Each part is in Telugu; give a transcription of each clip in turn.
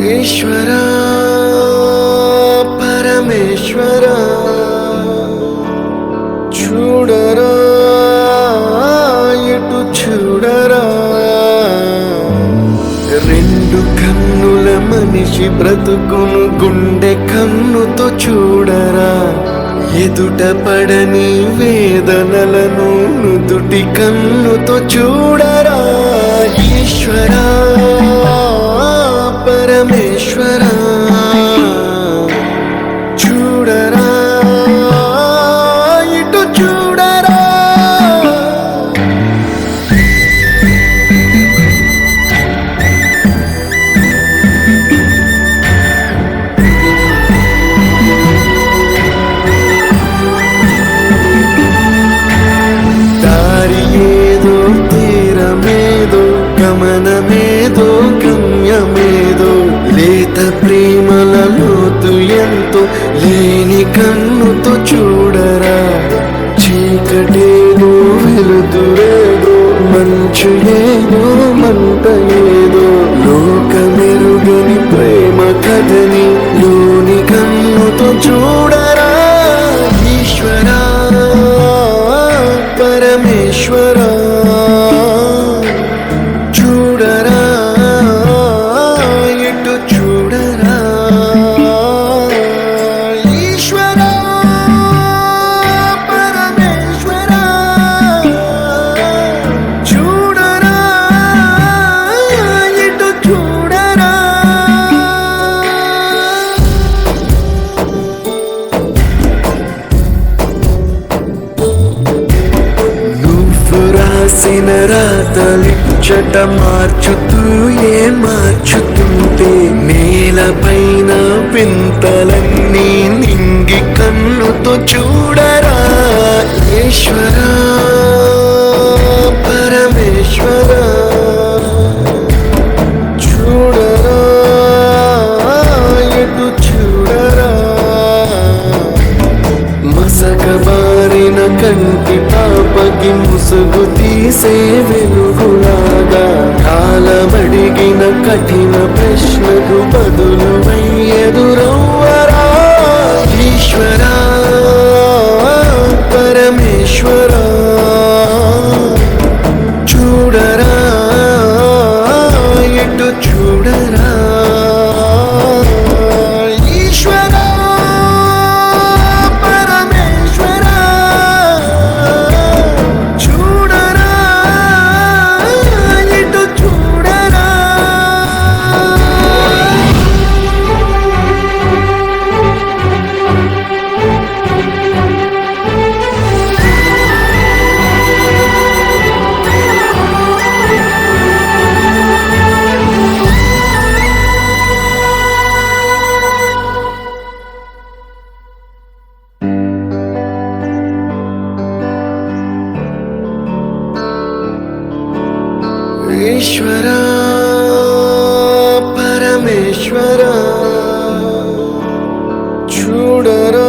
ఈశ్వరా పరమేశ్వరా చూడరా ఎటు చూడరా రెండు కన్నుల మనిషి బ్రతుకును గుండె కన్నుతో చూడరా ఎదుట పడని వేదనలను నుదుటి కన్నుతో చూడరా ఈశ్వరా పరమేశ్వరా చూడరా ఇటు చూడరా దారి ఏదో తీరమేదో గమనమేదో గమ్యమేదో లేత ప్రేమల లోతు ఎంతో లేని కన్నుతో చూడరా చీకటేదో వెలుతురేదో మంచు ఏదో మంట ఏదో లోకమెరుగని ప్రేమ కథని లోని కన్నుతో చూడరా ఈశ్వరా పరమేశ్వరా చూడరా ఎటు చూడరా ఈశ్వరా పరమేశ్వరా చూడరా ఎటు చూడరా నువ్వు రాసిన రాతలిచ్చట మార్చుతూ మార్చుతుంటే నేలపైన పింతలన్నీ నింగి కన్నుతో చూడరా ఈశ్వరా పరమేశ్వరా చూడరా ఎటు చూడరా మసకబారిన కంటి పాపకి ముసుగు తీసే వెలుగులాగా కాలబడిగిన కఠిన ప్రశ్నకు బదులు ఎదురవ్వరా ఈశ్వరా పరమేశ్వరా చూడరా ఎటు చూడరా ఈశ్వరా పరమేశ్వరా చూడరా ఎటు చూడరా ఈశ్వరా పరమేశ్వరా చూడరా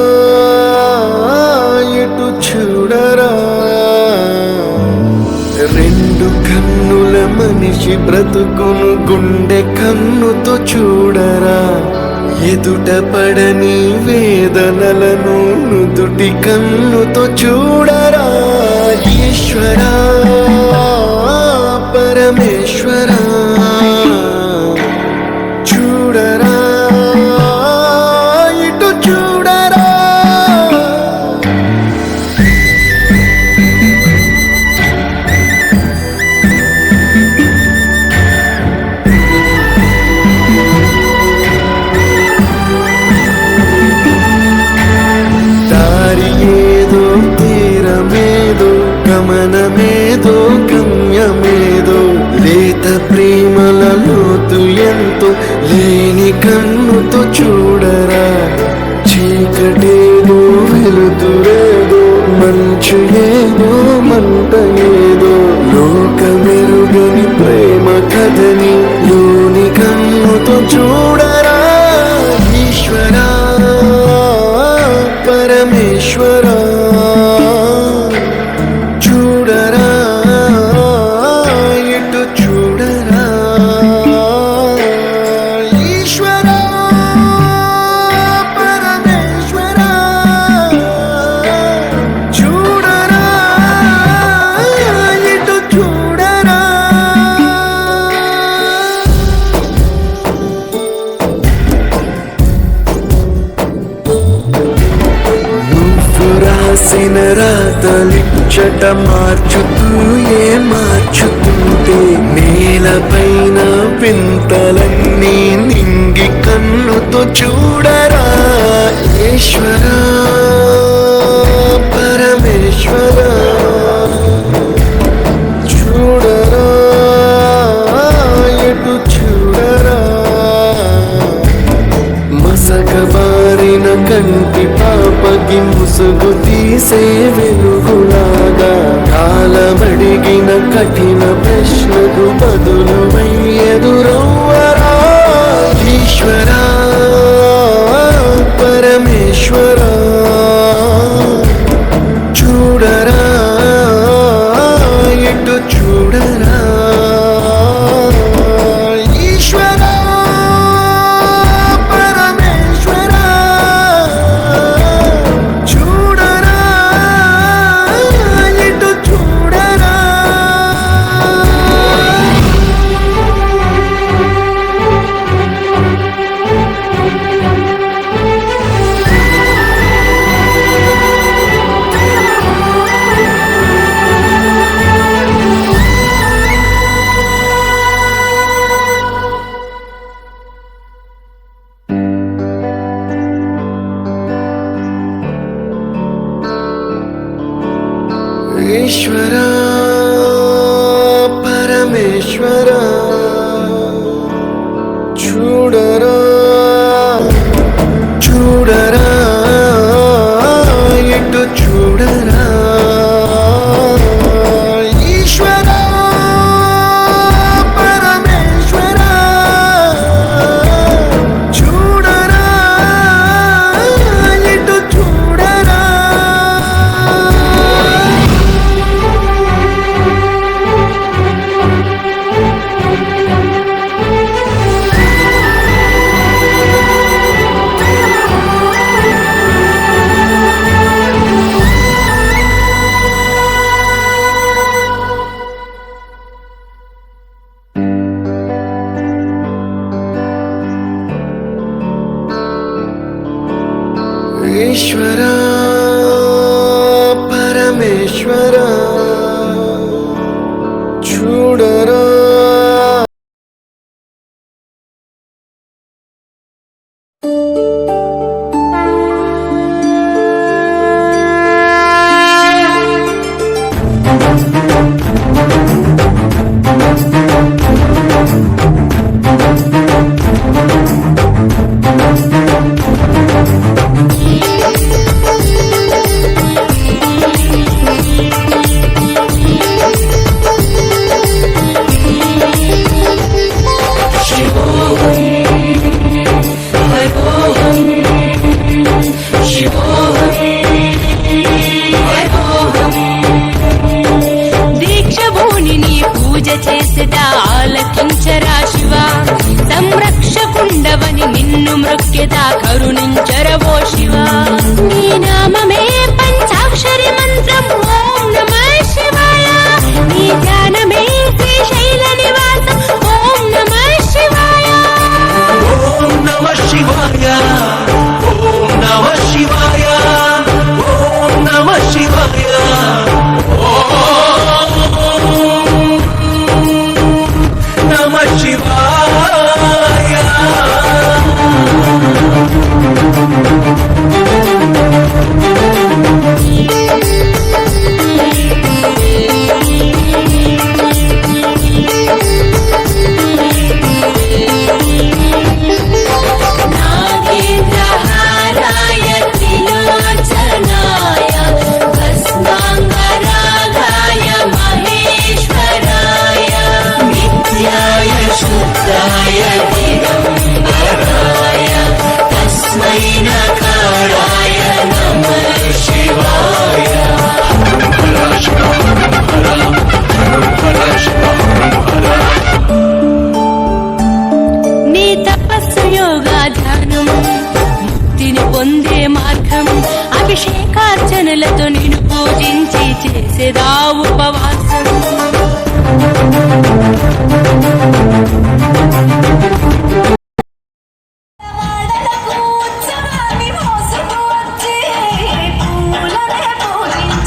ఎటు చూడరా రెండు కన్నుల మనిషి బ్రతుకును గుండె కన్నుతో చూడరా ఎదుట పడని వేదనలను నుదుటి కన్నుతో చూడరా ఈశ్వరా పరమేశ్వరా చూడరా ఇటు చూడరా దారి ఏదో తీరమేదో గమనమేదో గమ్యమేదో లేత ప్రేమల లోతు ఎంతో లేని కన్నుతో చూడరా చీకటేదో వెలుతురేదో మంచు ఏదో మంట ఏదో లోకమెరుగని ప్రేమ కథని లోని కన్నుతో చూడరా ఈశ్వరా పరమేశ్వరా చూడరా ఎటు చూడరా ఈశ్వరా రాతలిచ్చట మార్చుతూ మార్చుతుంటే నేలపైన వింతలన్నీ నింగి కన్నుతో చూడరా ఈశ్వరా పరమేశ్వరా చూడరా ఎటు చూడరా మసకబారిన కంటి పాపకి ముసుగు తీసే వెలుగులాగా కాలమడిగిన కఠిన ప్రశ్నకు బదులు ఎదురవ్వరా ఈశ్వరా పరమేశ్వరా చూడరా ఎటు చూడరా ఈశ్వరా పరమేశ్వరా చూడరా ఎటు చూడరా ఈశ్వరా పరమేశ్వరా చూడరా చూడరా ఎటు చూడరా ఈశ్వరా పరమేశ్వరా చూడరా ఎటు చూడరా ఈశ్వరా పరమేశ్వరా చూడరా చేసేదా ఆలకించరా శివా సంరక్షకుండవని నిన్ను మృక్యదా కరుణించరవో శివా నీ నామమే పంచాక్షరి మంత్రం ఓం నమః శివాయ నీ ధ్యానమే శ్రీశైల నివాసం ఓం నమః శివాయ ఓం నమః శివాయ ఓం నమః శివాయ ఓం నమః శివాయ నమః శివాయ నాగేంద్రహారాయ త్రిలోచనాయ భస్మాంగరాగాయ మహేశ్వరాయ నిత్యాయ శుద్ధాయ దిగంబరాయ తస్మై నకారాయ నమః శివాయ నీ తపస్సు యోగా ధ్యానం ముక్తిని పొందే మార్గం అభిషేకార్చనలతో నిన్ను పూజించి చేసేదా ఉపవాసం వాడలకు ఉత్సవాన్ని మోసుకు వచ్చి పూలనే పూజించి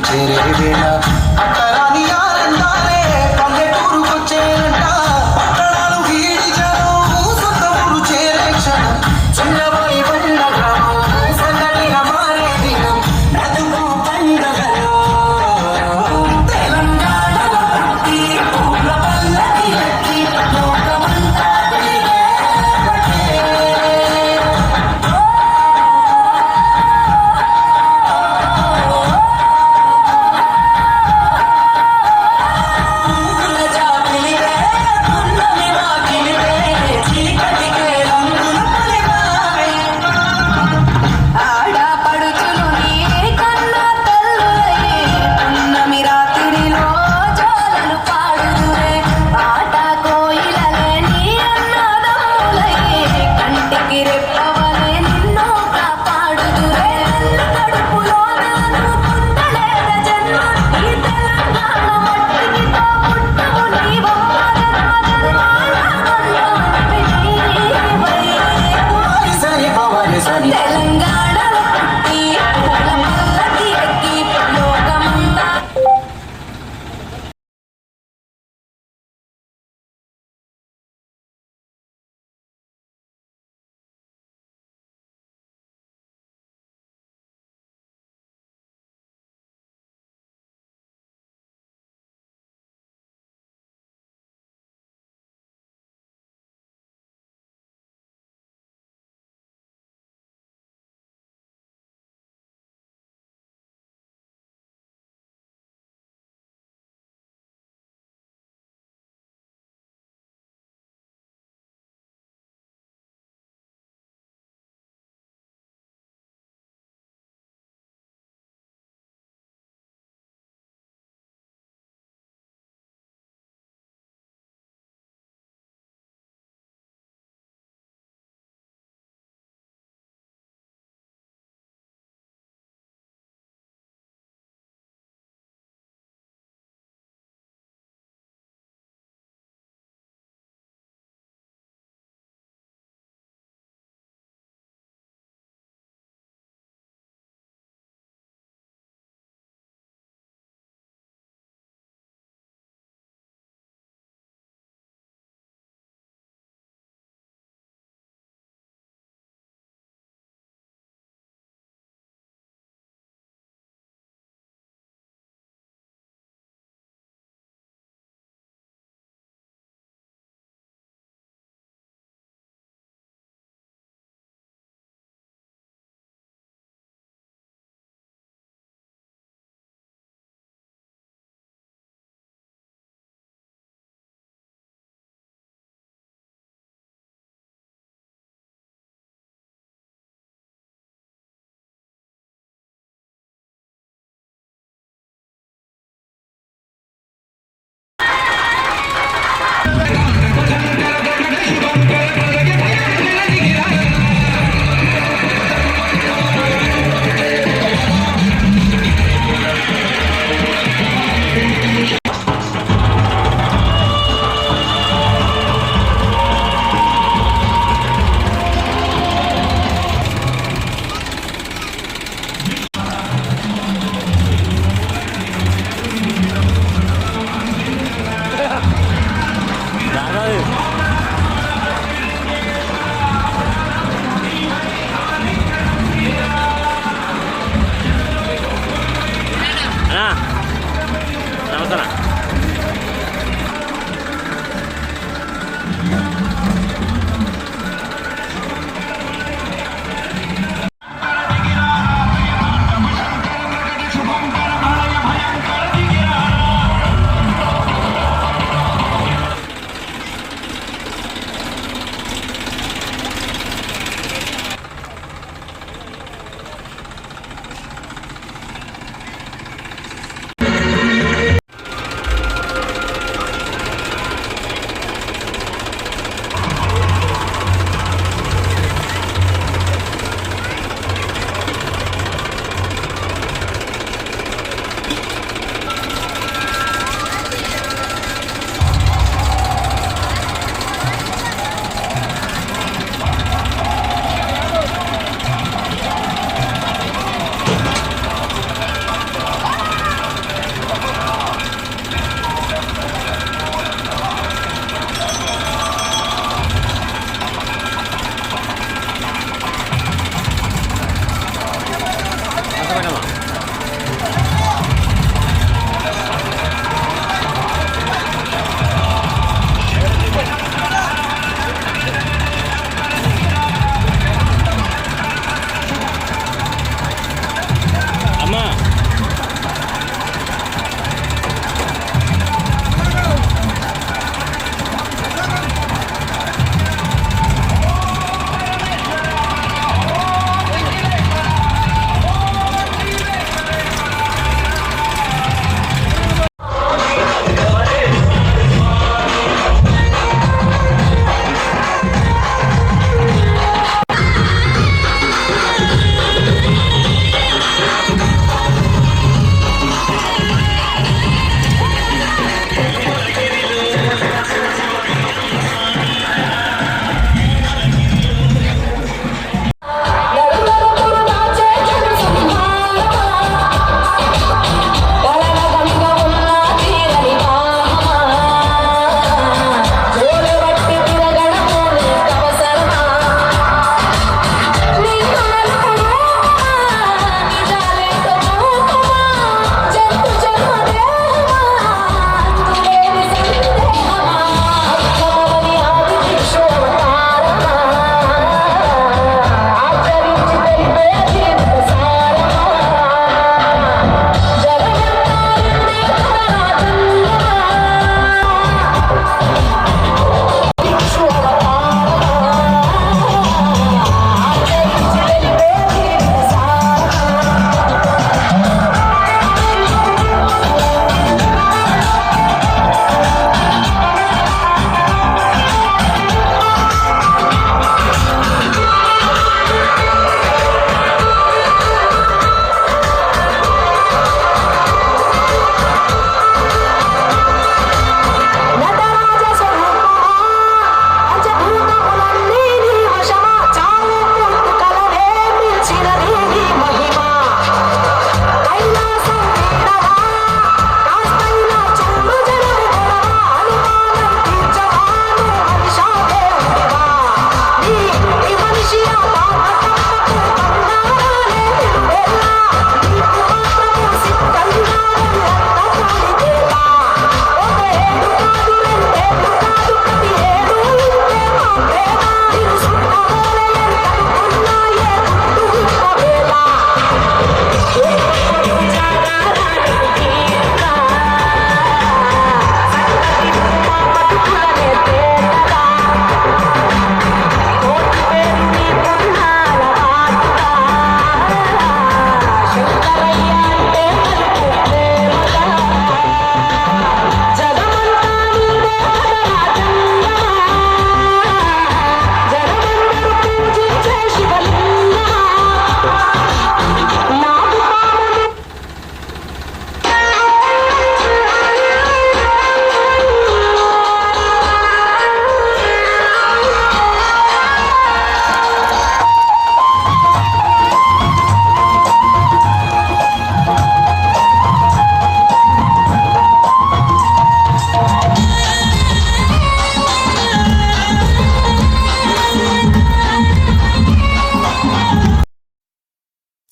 చేరే వేళ అక్కరాని ఆనందాలే పల్లెటూరుకొచ్చేనంట పట్టణాలు వీడి జనం సొంత ఊరు చేరే క్షణం చిన్నబోయి బండ గ్రామం సందడిగా మారే దినం బ్రతుకు పండుగలో తెలంగాణలో పుట్టి పూల పల్లకి ఎక్కి లోకమంతా వెలిగే ఒకటే. పూల జాబిలివే, పున్నమి వాకిలివే, చీకటికే రంగులు పొలిమావే.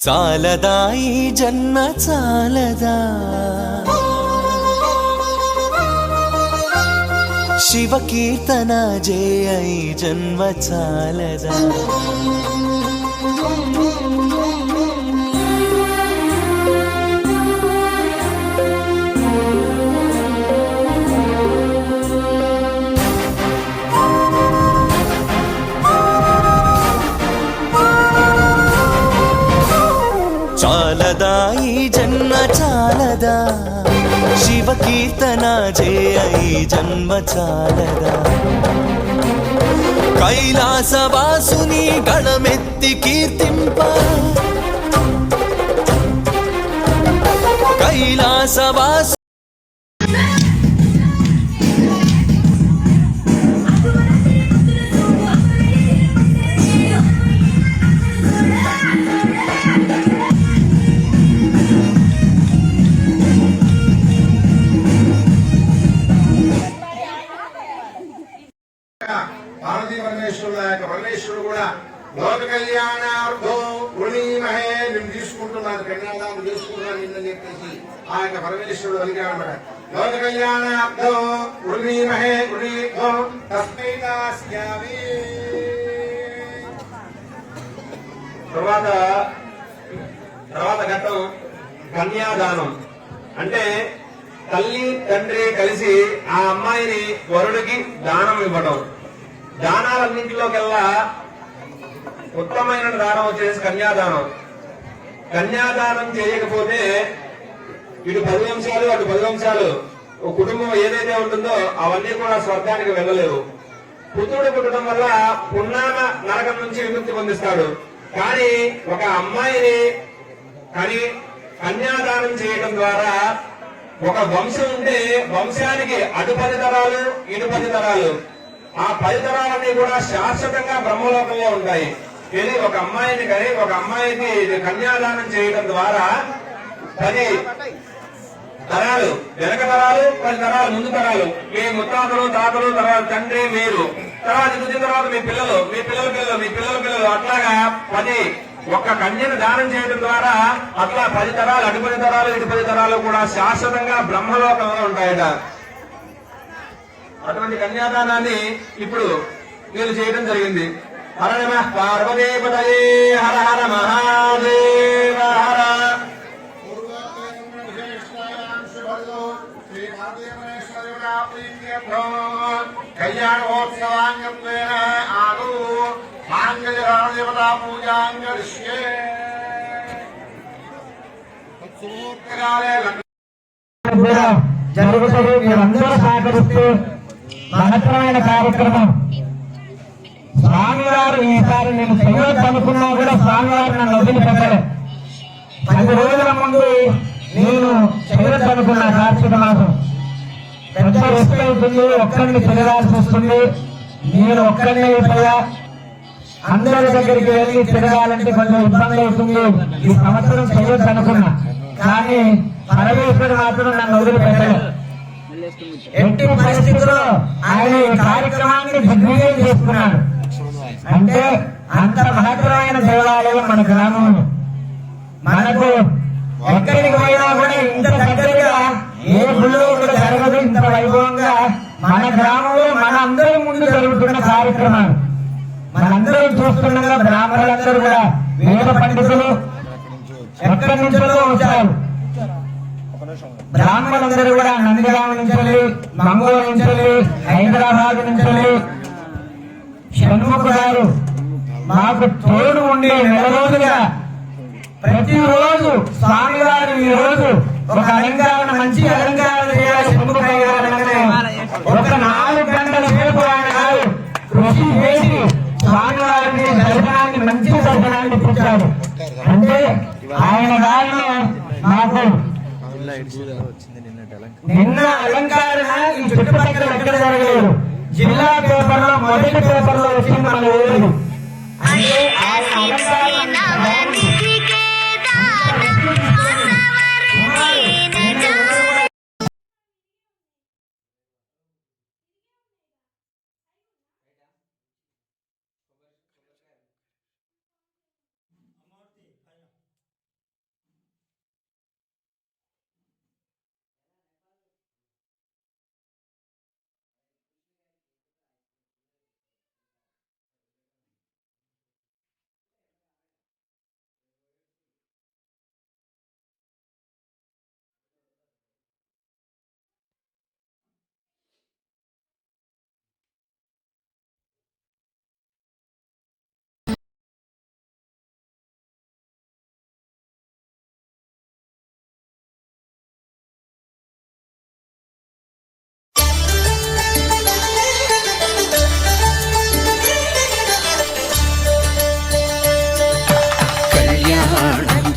చాలదా ఈ జన్మ చాలదా శివ కీర్తన జయ ఈ జన్మ చాలదా చాలదా ఈ జన్మ చాలదా శివ కీర్తన జయ ఈ జన్మ చాలదా కైలాసవాసుని గళమెత్తి కీర్తింప కైలాసవాసు పార్వతీ పరమేశ్వరుల యొక్క పరమేశ్వరుడు కూడా లోక కళ్యాణార్థం వృణీమహే నేను తీసుకుంటున్నాను కన్యాదానం చేసుకుంటున్నాను నిన్నని చెప్పేసి ఆ యొక్క పరమేశ్వరుడు అడిగాడన్నమాట లోక కళ్యాణార్థం వృణీమహే వృణీతో తస్మై దాస్యామి. తర్వాత ఘట్టం కన్యాదానం. అంటే తల్లి తండ్రి కలిసి ఆ అమ్మాయిని వరుడికి దానం ఇవ్వడం. దానాలన్నింటిలోకెల్లా ఉత్తమమైన దానం వచ్చేసి కన్యాదానం. కన్యాదానం చేయకపోతే ఇటు 10 వంశాలు అటు 10 వంశాలు ఒక కుటుంబం ఏదైతే ఉంటుందో అవన్నీ కూడా స్వర్గానికి వెళ్ళలేవు. పుత్రుడు పుట్టడం వల్ల పున్నామ నరకం నుంచి విముక్తి పొందిస్తాడు. కానీ ఒక అమ్మాయిని కానీ కన్యాదానం చేయడం ద్వారా ఒక వంశం ఉంటే వంశానికి అటు 10 తరాలు ఇటు 10 తరాలు ఆ 10 తరాలన్నీ కూడా శాశ్వతంగా బ్రహ్మలోకంలో ఉంటాయి. ఇది ఒక అమ్మాయిని కానీ ఒక అమ్మాయికి కన్యాదానం చేయడం ద్వారా 10 తరాలు వెనక తరాలు 10 తరాలు ముందు తరాలు మీ ముత్తాతలు తాతలు తర్వాత తండ్రి మీరు తర్వాత ఇది తర్వాత మీ పిల్లలు మీ పిల్లల పిల్లలు మీ పిల్లల పిల్లలు అట్లాగా 10 ఒక్క కన్యను దానం చేయడం ద్వారా అట్లా 10 తరాలు అటు 10 తరాలు ఇటు 10 తరాలు కూడా శాశ్వతంగా బ్రహ్మలోకంలో ఉంటాయట. అటువంటి కన్యాదానాన్ని ఇప్పుడు వీళ్ళు చేయడం జరిగింది. హర నమః పార్వతీపతయే హర హర మహాదేవ హర. కళ్యాణోత్సవాంగత్వేన ఆదు మాంగళ్యదేవతా పూజాంగరిష్యే. జరుగుతుంది. మీరందరూ సహకరిస్తూ మహత్తరమైన కార్యక్రమం. స్వామివారు ఈసారి నేను చేయొద్దు అనుకున్నా కూడా స్వామివారు నన్ను వదిలిపెట్టలే. 10 రోజుల ముందు నేను చేయొద్దు అనుకున్నా. కార్తీక మాసం పెద్ద రిస్క్ అవుతుంది, ఒక్కరిని తిరగాల్సి వస్తుంది. నేను ఒక్కరినే అయిపోయా. అందరి దగ్గరికి వెళ్ళి తిరగాలంటే కొంచెం ఇబ్బంది అవుతుంది. ఈ సంవత్సరం చేయొద్దు అనుకున్నా. కానీ పరమేశ్వరుడు మాత్రం నన్ను వదిలిపెట్టలేదు. ఎట్టి పరిస్థితుల్లో ఆయన ఈ కార్యక్రమాన్ని దిగ్విజయం చేసుకున్నాడు. అంటే అంత మహత్తరమైన దేవాలయం మన గ్రామంలో. మనకు ఎక్కడికి పోయినా కూడా ఇంత దగ్గరగా ఏ గుళ్ళో కూడా జరగదు. ఇంత వైభవంగా మన గ్రామంలో మన అందరి ముందు జరుగుతున్న కార్యక్రమాలు మనందరం చూస్తుండగా బ్రాహ్మణులందరూ కూడా వేద పండితులు ఎక్కడి నుంచో వచ్చారు. బ్రాహ్మణులందరూ కూడా నందిగామ నుంచి, మంగళూరు నుంచి, హైదరాబాద్ నుంచి షణ్ముఖ గారు మాకు తోడు ఉండి 4 రోజులుగా ప్రతిరోజు స్వామివారు ఈ రోజు ఒక అలంకరణ మంచి అలంకరణ చేయాలి. షణ్ముఖయ్య గారు ఒక 4 గంటల సేపు ఆయన కృషి చేసి స్వామివారిని దర్శనాన్ని మంచి దర్శనాన్ని పుట్టారు. అంటే ఆయన గారిలో మాకు నిన్న అలంకరణ ఈ చుట్టుపక్కల ఎక్కడ జరగలేదు. జిల్లా పేపర్లో మొదటి పేపర్లో వచ్చింది మన ఊరు. అంటే ఆయన అలంకరణ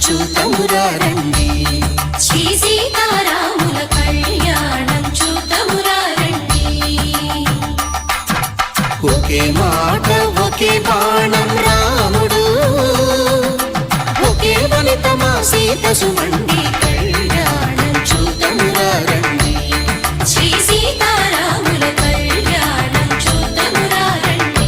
చూతమురారండి శ్రీ సీతారాముల కళ్యాణం చూతమురారండి ఒకే మాట ఒకే బాణం రాముడు ఒకే వనిత మా సీత సుమండి కళ్యాణం చూతమురారండి శ్రీ సీతారాముల కళ్యాణం చూతమురారండి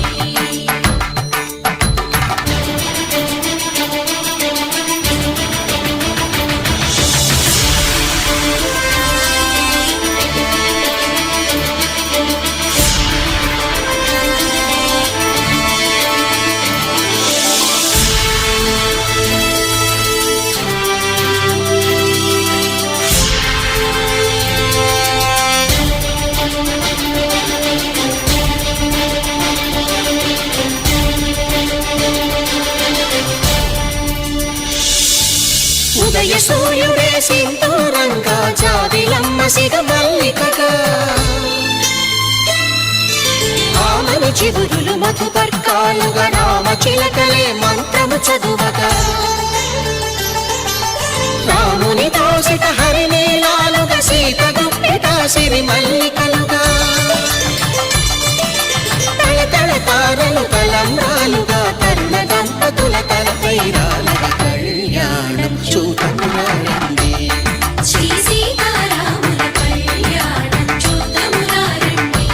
ఉదయ సూర్యుడే సింధూరంగా జాబిలమ్మ సిగ మల్లికగా ఆమని చిగురులు మధుపర్కాలుగా రామ చిలకలే మంత్రము చదువగా రాముని దోసిట హరినీలాలుగా సీత గుప్పిట సిరి మల్లికలుగా తళతళ తారలు తలంబ్రాలుగా తరుణ దంపతుల తలపైరాలుగా కళ్యాణం చూతమురారండి శ్రీ సీతారాముల కళ్యాణం చూతమురారండి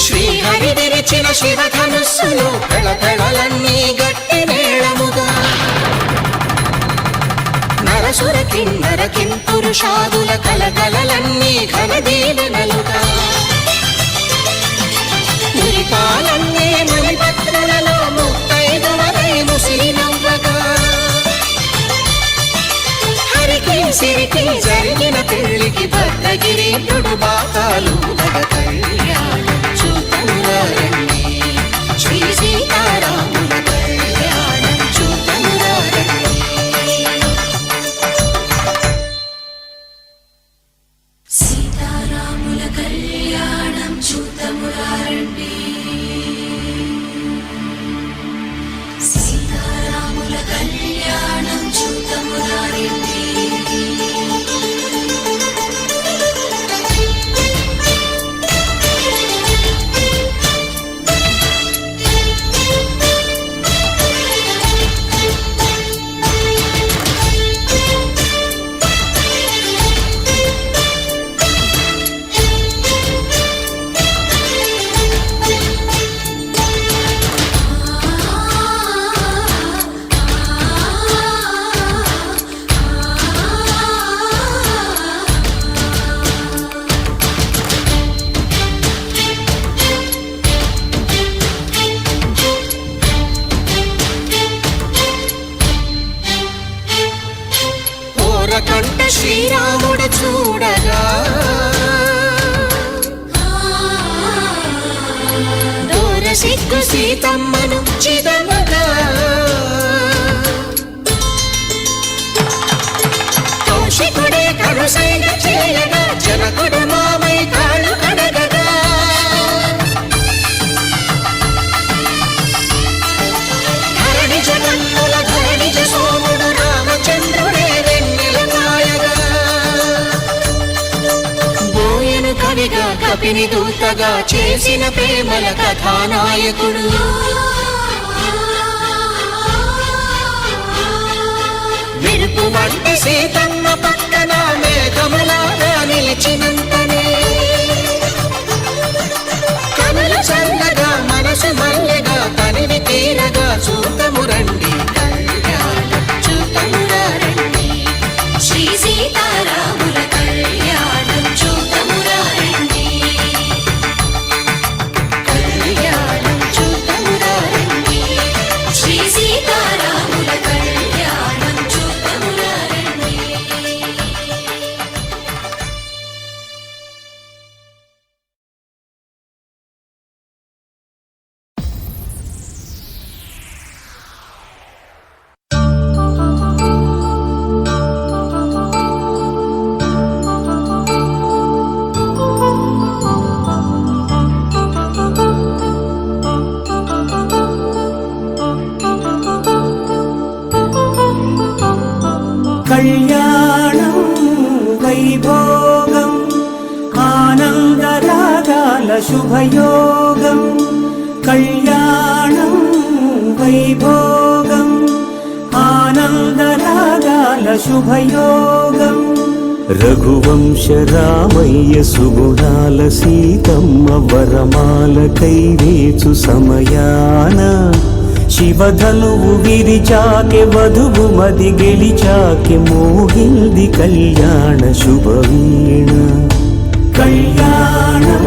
శ్రీహరి విరిచిన శివధనుస్సులో కళకళలన్నీ గట్టి మేళముగా నరసుర కిన్నర కింపురుషాదుల కలకలలన్నీ ఘనదీవెనలుగా మురిపాలన్నీ మణిపత్రులలో ముత్తైదువరై ముసిరి నవ్వగా హరికి సిరికి జరిగిన పెళ్లికి భద్రగిరీంద్రుడు బాకాలు కళ్యాణం చూతమురారండి శ్రీ సీతారాముల కళ్యాణం చూతమురారండి సీతారాముల కళ్యాణం చూతమురారండి సీతారాముల కళ్యాణం చూతమురారండి కంట శ్రీరాముడు చూడగా దూర సిగ్గు సీతమ్మను చిదమగా కౌశికుడే కరుసైన చేయగా జనకుడు మామై కాళ్ళు కడగగా ధరణి జగన్నుల ధరణిజ సోముడు రామచంద్రుడే కవిగా కపిని దూతగా చేసిన ప్రేమల కథానాయకుడు మెరుపు వంటి సీతమ్మ పక్కన మేఘములాగా నిలిచినంతనే కనుల చల్లగా మనసు మల్లెగా తనివి తీరగా చూతమురండి కళ్యాణం చూతమురారండి శ్రీ సీతారాముల కళ్యాణం చూతమురారండి కళ్యాణం చూతమురారండి శ్రీ సీతారాముల కళ్యాణం చూతమురారండి శుభయోగం కళ్యాణం వైభోగం ఆనందరాగాల శుభయోగం రఘువంశ రామయ్య సుగుణాల సీతమ్మ వరమాల కైవేచు సమయాన శివధనువు విరిచాకె వధువు మది గెలిచాకె మోగింది కళ్యాణ శుభవీణ కళ్యాణం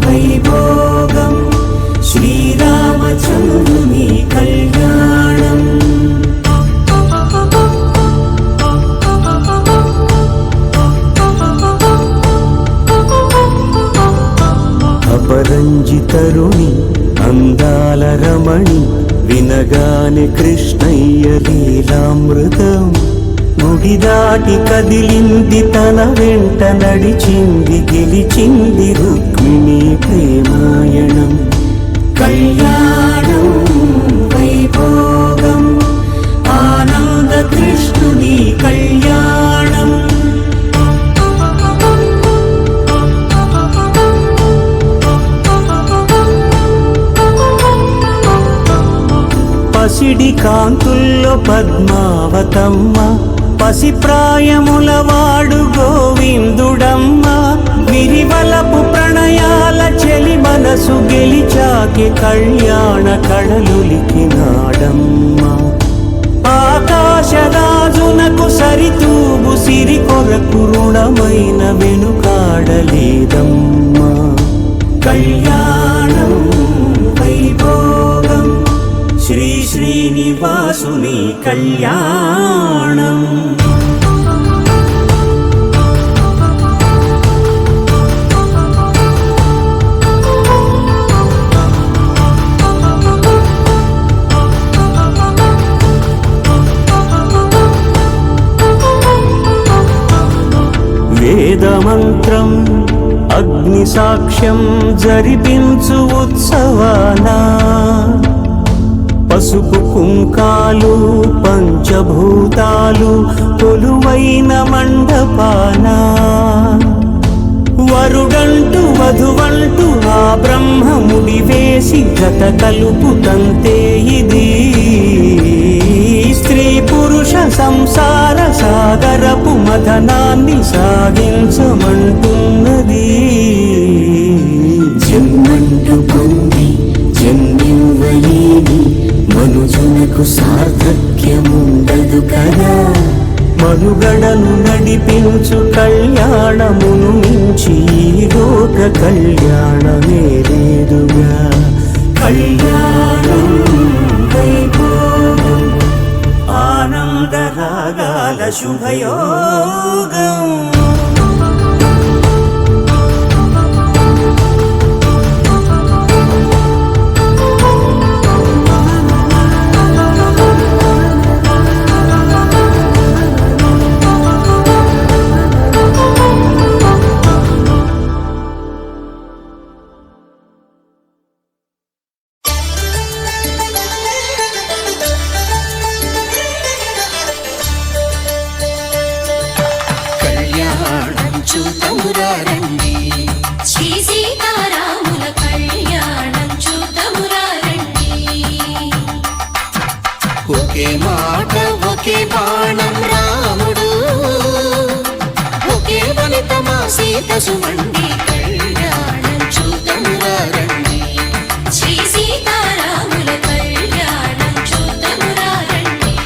వైభోగం శ్రీరామచంద్రుని కళ్యాణం అపరంజితరుణి అందాల రమణి వినగానే కృష్ణయ్య లీలామృతం గుడి దాటి కదిలింది తన వెంట నడిచింది గెలిచింది రుక్మిణి ప్రేమాయణం కళ్యాణం వైభోగం ఆనంద కృష్ణుని కళ్యాణం పసిడి కాంతుల్లో పద్మావతమ్మ పసిప్రాయముల వాడు గోవిందుడమ్మ విరివలపు ప్రణయాల చెలి మనసు గెలిచాకి కళ్యాణ కళలులికినాడమ్మ ఆకాశరాజునకు సరితూగు సిరి కొరకు రుణమైన వెనుకాడలేదమ్మా కళ్యాణం వైభోగం శ్రీ శ్రీనివాసుని కళ్యాణం వేదమంత్రం అగ్ని సాక్ష్యం జరిపించు ఉత్సవానా పసుపు కుంకాలు పంచభూతాలు కొలువైన మండపాన వరుడంటూ వధువంటూ ఆ బ్రహ్మముడి వేసి జత కలుపుతంతే ఇది స్త్రీ పురుష సంసార సాగరపు మథనాన్ని సాగించమంటున్నది జన్మంటూ పొంది జన్మివ్వలేని మనుజునకు సార్థక్యముండదు కదా మనుగడను నడిపించు కళ్యాణమును మించి ఈ లోక కళ్యాణమే లేదుగా కళ్యాణం వైభోగం ఆనందరాగాల శుభయోగం చూతమురారండి శ్రీ సీతారాముల కళ్యాణం చూతమురారండి ఒకే మాట ఒకే బాణం రాముడు ఒకే వనిత మా సీత సుమండి కళ్యాణం చూతమురారండి శ్రీ సీతారాముల కళ్యాణం చూతమురారండి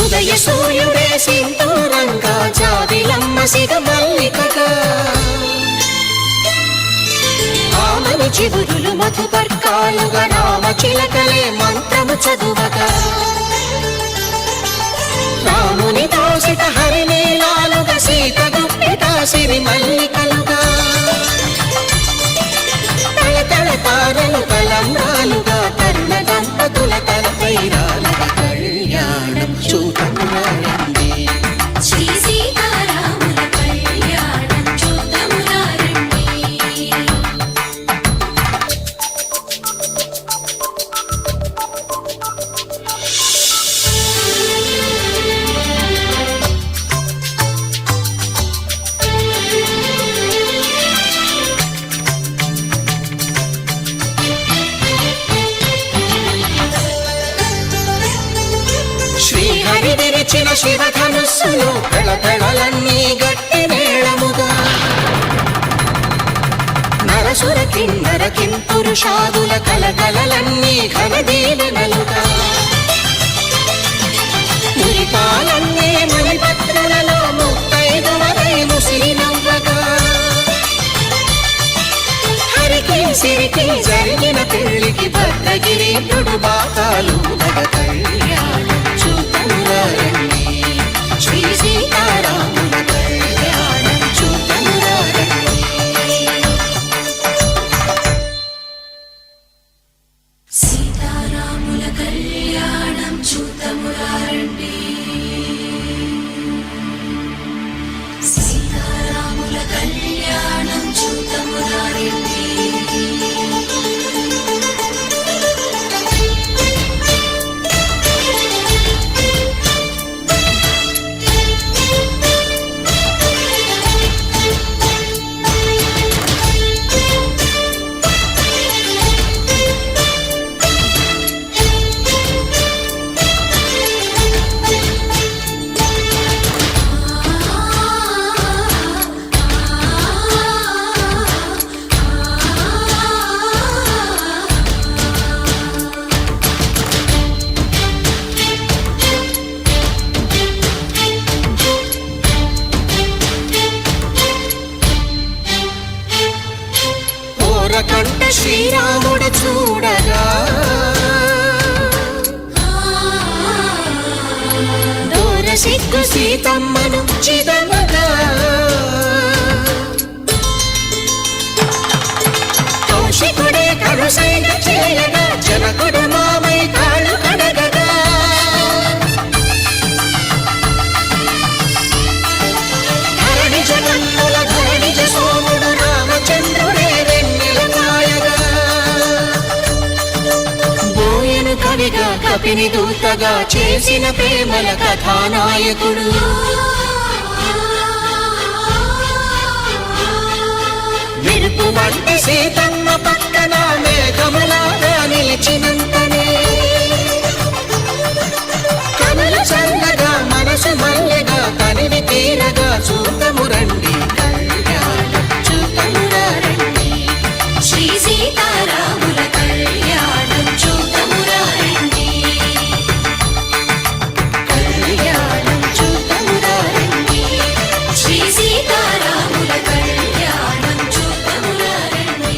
ఉదయ సూర్యుడే సింధూరంగా జాబిలమ్మ సిగమల్లికగా ఆమని చిగురులు మధుపర్కాలుగా రామ చిలకలే మంత్రము చదువగా రాముని దోషిత హరినీలాల మెరిసిన శివధనుస్సులు పెళపెళలన్నీ గట్టి మేళముగా నరసుర కిన్నర కింపురుషాదుల కలకలలన్నీ ఘనదీవెనలుగా మురిపాలన్నీ మణిపత్రులలో ముత్తైదువలై ముసిరి నవ్వగా హరికి సిరికి జరిగిన పెళ్లికి భద్రగిరీంద్రుడు బాకాలు కళ్యాణం చూతమురారండి శ్రీ సీతారాముల కళ్యాణం చూతమురారండి సీతారాముల కళ్యాణం చూతమురారండి సీతారాముల కళ్యాణం చూతమురారండి కంట శ్రీరాముడు చూడగా దూర సిగ్గు సీతమ్మను చిదమగా కౌశికుడే కరుసైన చేయగా జనకుడు మామై కాళ్ళు కడగగా ధరణి జగన్నుల ధరణిజ సోముడు రామచంద్రుడే కవిగా కపిని దూతగా చేసిన ప్రేమల కథానాయకుడు విరుపు వంటి సీతమ్మ పక్కన మేఘములాగా నిలిచినంతనే కనులు చల్లగా మనసు మల్లెగా తనివి తీరగా చూతము రండి కళ్యాణం చూతమురా రండి శ్రీ సీతారాముల కళ్యాణం చూతమురా రండి కళ్యాణం చూతమురా రండి శ్రీ సీతారాముల కళ్యాణం చూతమురా రండి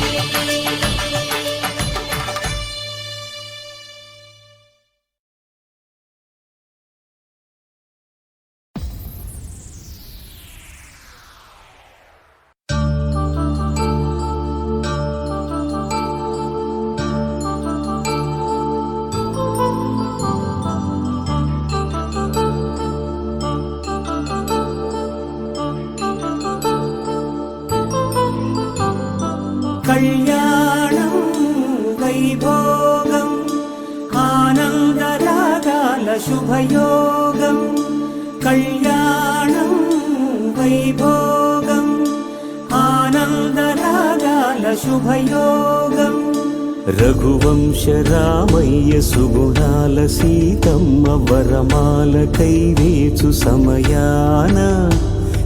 కళ్యాణం వైభోగం ఆనందరాగాల శుభయోగం కళ్యాణం వైభోగం ఆనందరాగాల శుభయోగం రఘువంశ రామయ్య సుగుణాల సీతమ్మ వరమాల కైవేచు సమయాన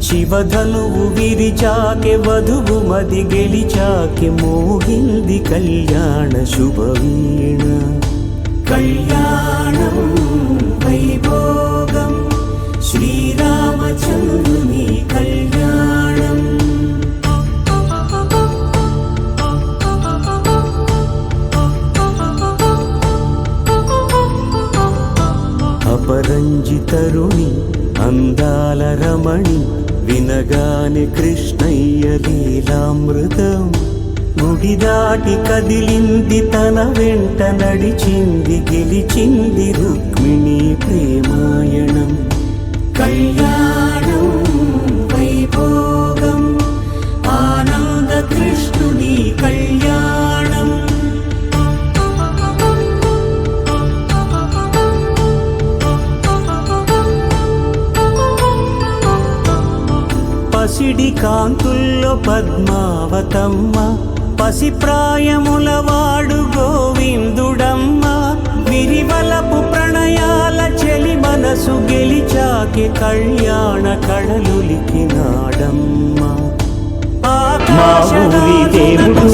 శివధనువు విరిచాకె వధువు మది గెలిచాకె మోగింది కళ్యాణ శుభవీణ కళ్యాణం వైభోగం శ్రీరామచంద్రుని కళ్యాణం అపరంజితరుణి అందాల రమణి వినగానే కృష్ణయ్య లీలామృతం గుడి దాటి కదిలింది తన వెంట నడిచింది గెలిచింది రుక్మిణి ప్రేమాయణం కళ్యాణం వైభోగం ఆనంద కృష్ణుని కళ్యాణం పసిడి కాంతుల్లో పద్మావతమ్మ పసిప్రాయములవాడు గోవిందుడమ్మ విరివలపు ప్రణయాల చెలి మనసు గెలిచాకి కళ్యాణ కళలులికినాడమ్మ మా ఊరి దేవుడు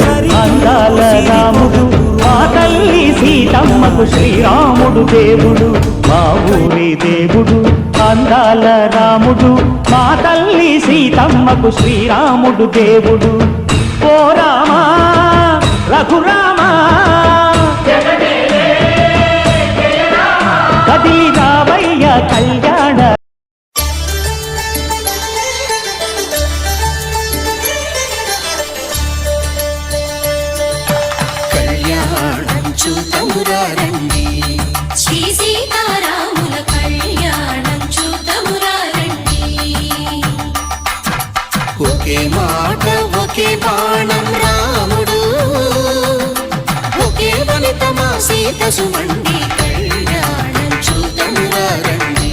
అందాల రాముడు మా తల్లి సీతమ్మకు శ్రీరాముడు దేవుడు మా ఊరి దేవుడు అందాల రాముడు మా తల్లి సీతమ్మకు శ్రీరాముడు దేవుడు ఓ రామా రఘురామా కదిలి రావయ్య కళ్యాణ కళ్యాణం చూతమురారండి శ్రీ సీతారాముల కళ్యాణం చూతమురారండి ఒకే మాట ఒకే బాణం రాముడు ఒకే వనితమా సీత సుమండి కళ్యాణం చూతమురారండి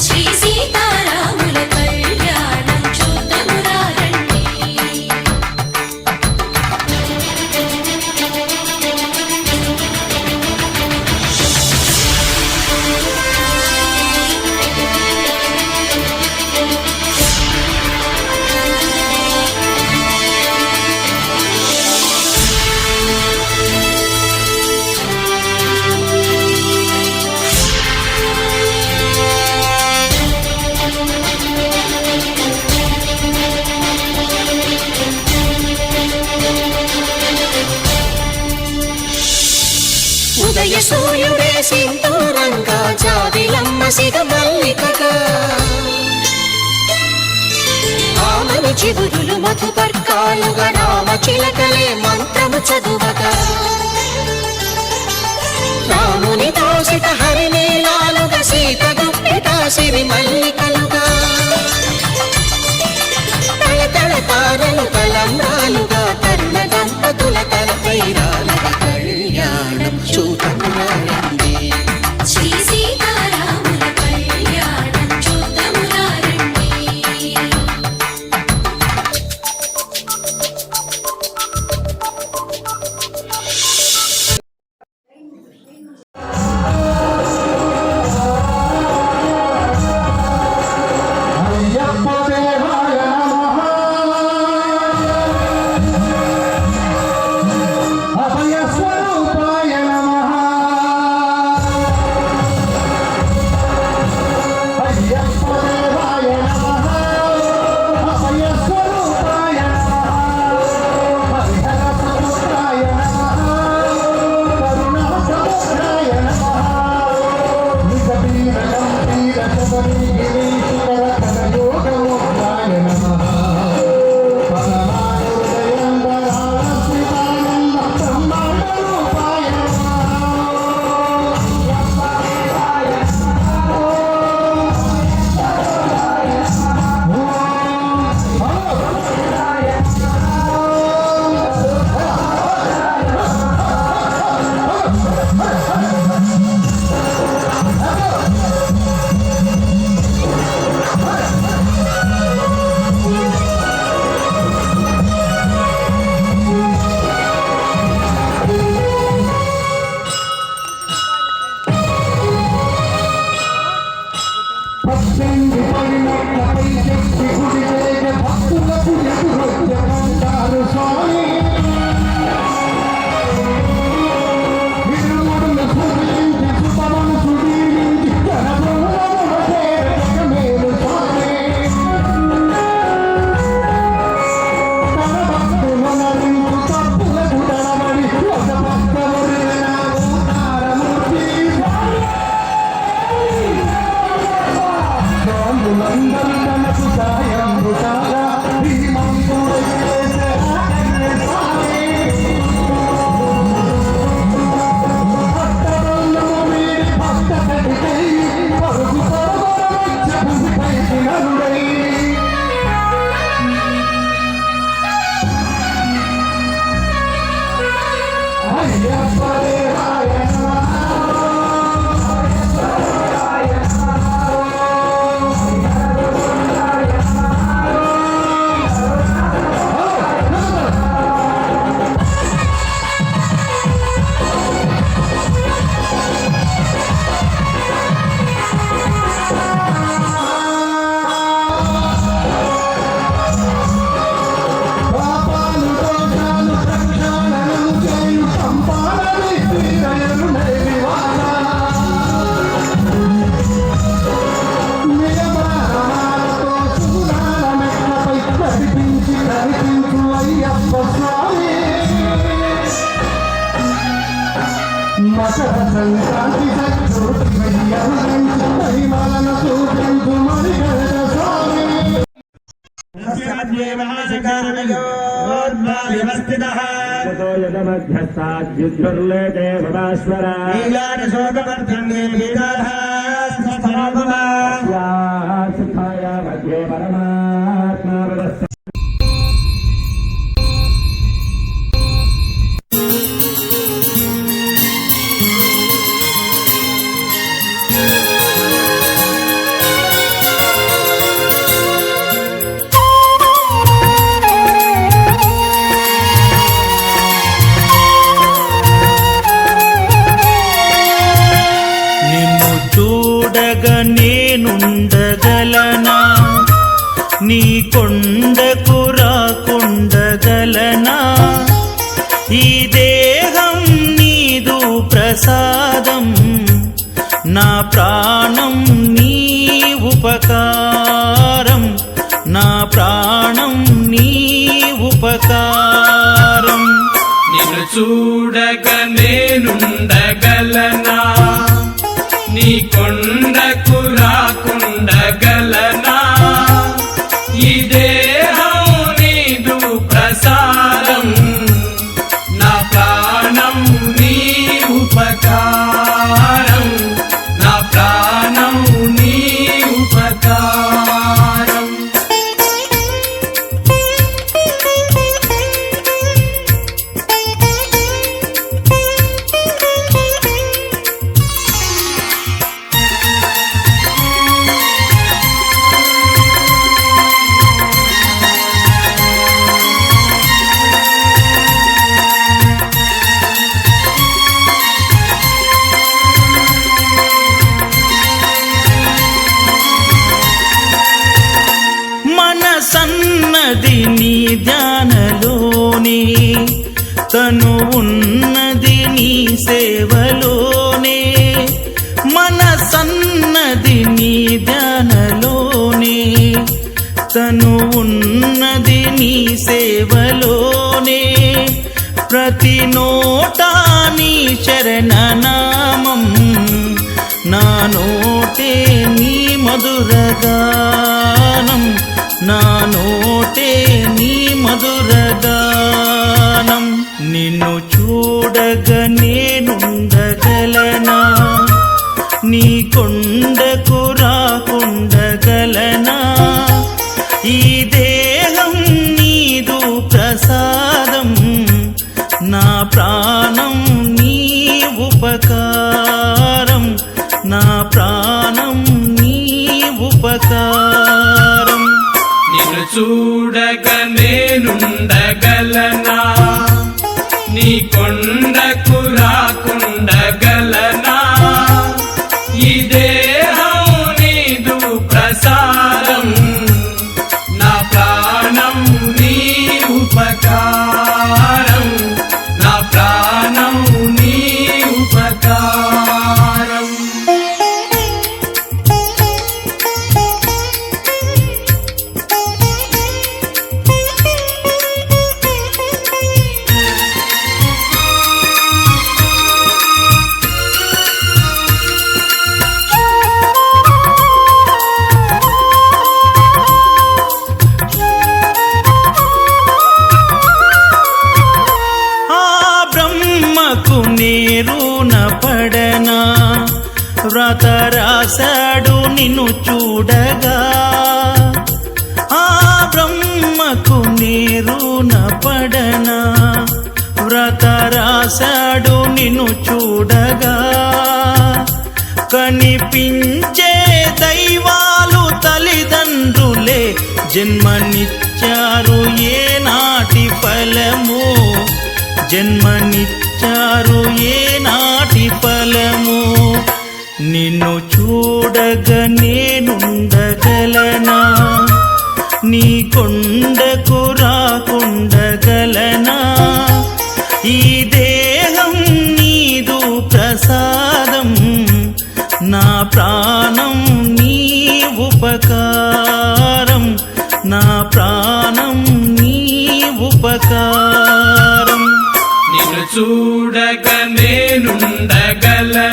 శ్రీ సీతారాముల కళ్యాణం చూతమురారండి ఉదయ సూర్యుడే సింధూరంగా జాబిలమ్మ సిగ మల్లికగా ఆమని చిగురులు మధుపర్కాలుగా రామ చిలకలే మంత్రము చదువగా రాముని దోసిట హరినీలాలుగా సీత గుప్పిట సిరి మల్లికలుగా తళతళ తారలు తలంబ్రాలుగా తరుణ దంపతుల తలపైరాలుగా కళ్యాణం చూతమురారండి శ్రీ సీతారాముల కళ్యాణం చూతమురారండి సంక్రాంతి సజ్జోటి వెయ్యవరంటి మహిమలను చూపించు మణికంఠ స్వామి నేనుండగలనా నీ కొండకు రాకుండగలనా ఈ దేహం నీదు ప్రసాదం నా ప్రాణం నీ ఉపకారం నా ప్రాణం నీ ఉపకారం నిన్ను చూడగ నేనుండగలనా నీ కొండకు రాకుండగలనా ఈ దేహం నీదు ప్రసాదం నా ప్రాణం నీ ఉపకారం నా ప్రాణం నీ ఉపకారం సన్నది నీ ధ్యానలోనే తను ఉన్నది నీ సేవలోనే మనసన్నది నీ ధ్యానలోనే తను ఉన్నది నీ సేవలోనే ప్రతి నోటా నీ శరణనామం నా నోటే నీ మధురగానం నా నోటే నీ మధురగానం నిన్ను చూడగ నేనుండగలనా నీ కొండకు రాకుండగలనా ఈ దేహం నీదు ప్రసాదం నా ప్రాణం నీ ఉపకారం నా ప్రాణం నీ ఉపకారం నిన్ను చూడగ నేనుండగలనా నీ కొండకు రాకుండగలనా ఈ దేహం నీదు ప్రసాదం నా ప్రాణం నీ ఉపకారం నా ప్రాణం నీ ఉపకారం నేరున పడనా వ్రత రాశాడు నిన్ను చూడగా ఆ బ్రహ్మకు నేరున పడనా వ్రత రాశాడు నిన్ను చూడగా కనిపించే దైవాలు తల్లిదండ్రులే జన్మనిచ్చారు ఏనాటి ఫలము జన్మనిచ్చారు ఏనాటి ఫలము నిన్ను చూడగ నేనుండగలనా నీ కొండకు రాకుండగలనా ఈ దేహం నీదు ప్రసాదం నా ప్రాణం నీ ఉపకారం నా ప్రాణం నీ ఉపకారం నిన్ను చూడగ నేనుండగలనా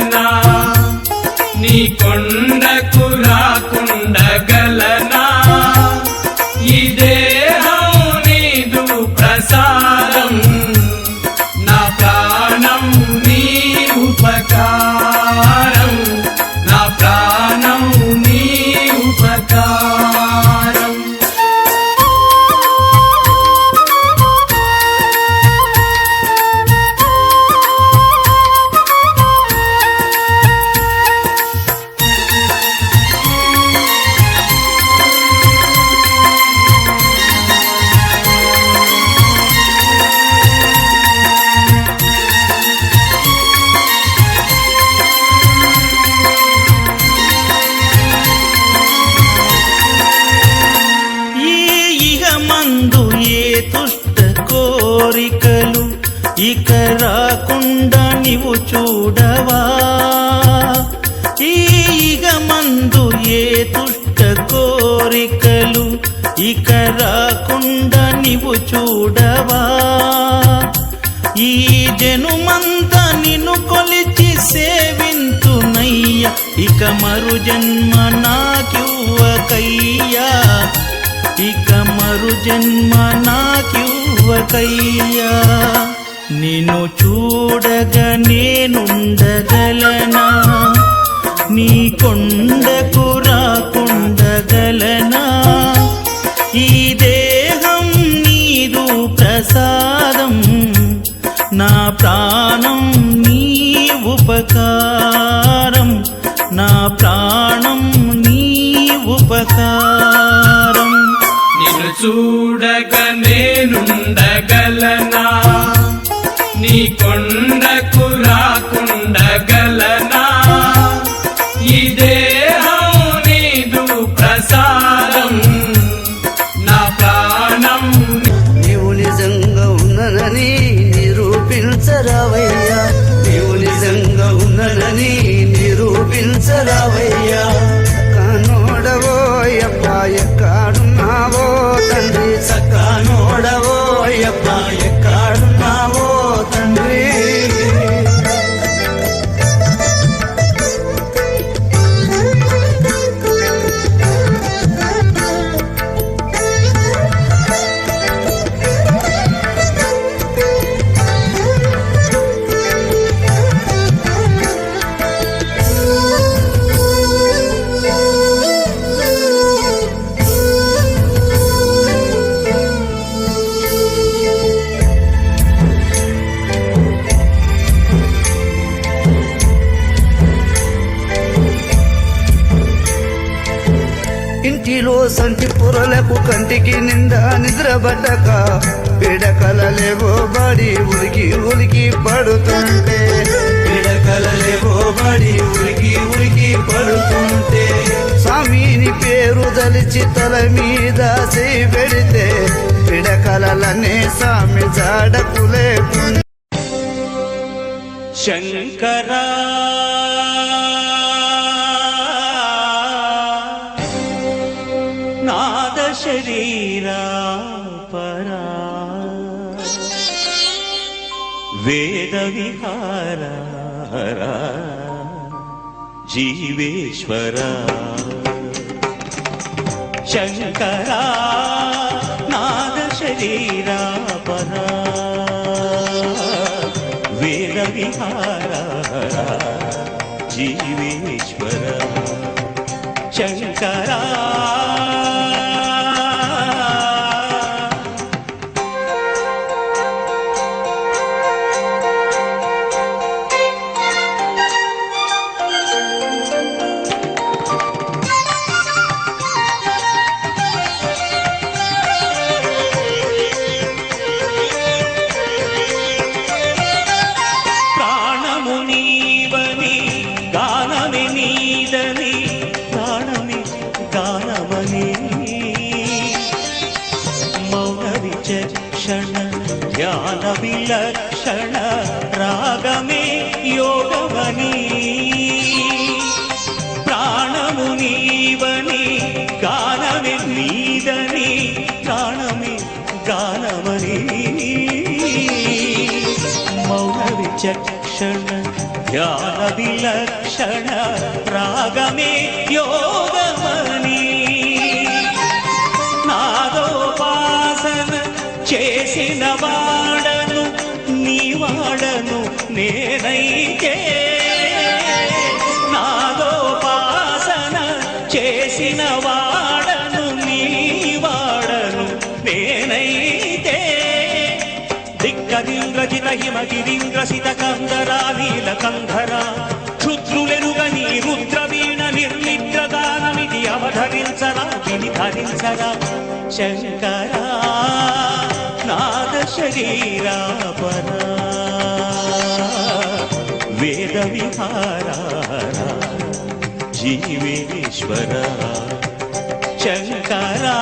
ఇక రాకుండా నీవు చూడవా ఈగ మందు ఏ దుష్ట కోరికలు ఇక రాకుండా నీవు చూడవా ఈ జనుమంతా నిన్ను కొలిచి సేవింతునయ్య ఇక మరు జన్మ నాకివ్వకయ్యా ఇక మరు జన్మ నాకివ్వకయ్యా నిన్ను చూడగా నేనుండగలనా నీ కొండకు రాకుండగలనా ఈ దేహం నీదు ప్రసాదం నా ప్రాణం నీ ఉపకారం నా ప్రాణం నీ ఉపకారం నిన్ను చూడగా నేనుండగలనా నీ కొండకు రాకుండగలనా ఈ దేహం నీదు ప్రసాదం నా ప్రాణం నీవు నిజంగా ఉన్ననని నిరూపించరావయ్యా నీవు నిజంగా ఉన్ననని నిరూపించరావయ్యా కానోడవో అప్ప ఎక్కడున్నావో తండ్రి సకానోడవో అప్ప ఎక్కడున్నావో తండ్రి ఇంటిలో సంటి పొరలకు కంటికి నిండా నిద్రపడ్డక పిడకలలేవో బడి ఉలికి ఉలికి పడుతుంటే పిడకలలేవో బడి ఉలికి ఉలికి పడుతుంటే స్వామిని పేరు దలిచి తల మీద చేయి పెడితే పిడకలనే స్వామి జాడకు లేకుండా శంకరా నాద శరీరా పరా వేద విహార జీవేశ్వర శంకరా నాద శరీరా పరా వేద విహార జీవేశ్వర శంకరా జ్ఞాన విలక్షణ రాగమే యోగమని ప్రాణము నీవని గానమే నీదని ప్రాణమే గానమని మౌన విచక్షణ జ్ఞాన విలక్షణ రాగమే యోగమని నాదోపాసన చేసిన వాడను నీ వాడను నేనైతే నాదోపాసన చేసిన వాడను నీ వాడను నేనైతే దిక్కదింద్రజిత హిమగిరింద్రసిత కందరా నీల కంధరా క్షుద్రులెరుగని రుద్రవీణ నిర్నిద్రగానమిది అవధరించరా విని ధరించరా శంకరా నాద శరీరా పరా వేద విహార జీవేశ్వర శంకరా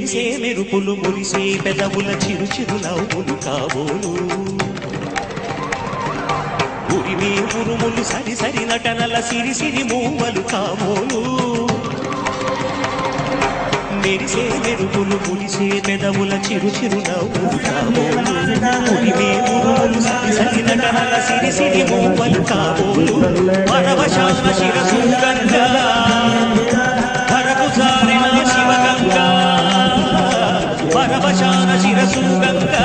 మెరిసే మెరుపులు మురిసే పెదవుల చిరు చిరు నవ్వులు కాబోలు ఉరిమే ఉరుములు సరి సరి నటనల సిరి సిరి మూవలు కాబోలు మెరిసే మెరుపులు మురిసే పెదవుల చిరు చిరు నవ్వులు కాబోలు ఉరిమే ఉరుములు సరి సరి నటనల సిరి సిరి మూవలు కాబోలు పరవశాన శిరసు గంగా ధరకు జారిన శివగంగా పరవశాన శిరసు గంగా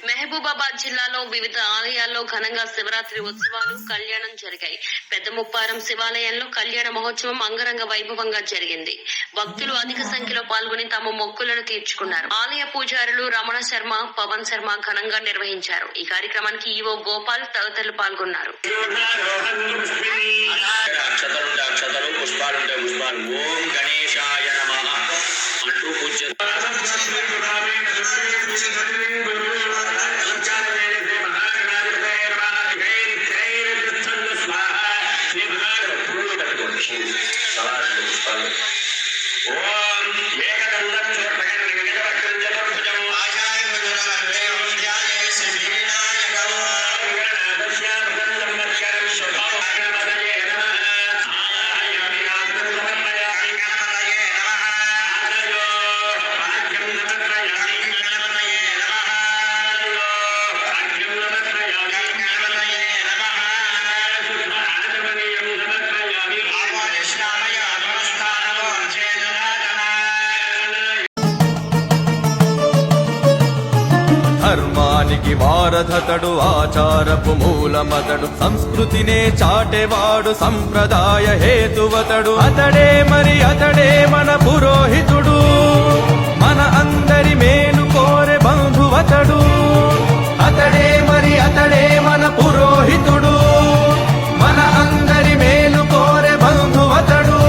మహబూబాబాద్ జిల్లాలో వివిధ ఆలయాల్లో ఘనంగా శివరాత్రి ఉత్సవాలు కళ్యాణం జరిగాయి. పెద్ద ముప్పారం శివాలయంలో కళ్యాణ మహోత్సవం అంగరంగ వైభవంగా జరిగింది. భక్తులు అధిక సంఖ్యలో పాల్గొని తమ మొక్కులను తీర్చుకున్నారు. ఆలయ పూజారులు రమణ శర్మ, పవన్ శర్మ ఘనంగా నిర్వహించారు. ఈ కార్యక్రమానికి ఈవో గోపాల్ తదితరులు పాల్గొన్నారు. ఓం గణేశాయ నమః అంటూ పూజ ధర్మానికి వారధతడు ఆచారపు మూలమతడు సంస్కృతినే చాటెవాడు సంప్రదాయ హేతువతడు అతడే మరి అతడే మన పురోహితుడు మన అందరి మేలు కోరె బంధువతడు అతడే మరి అతడే మన పురోహితుడు మన అందరి మేలు కోరె బంధువతడు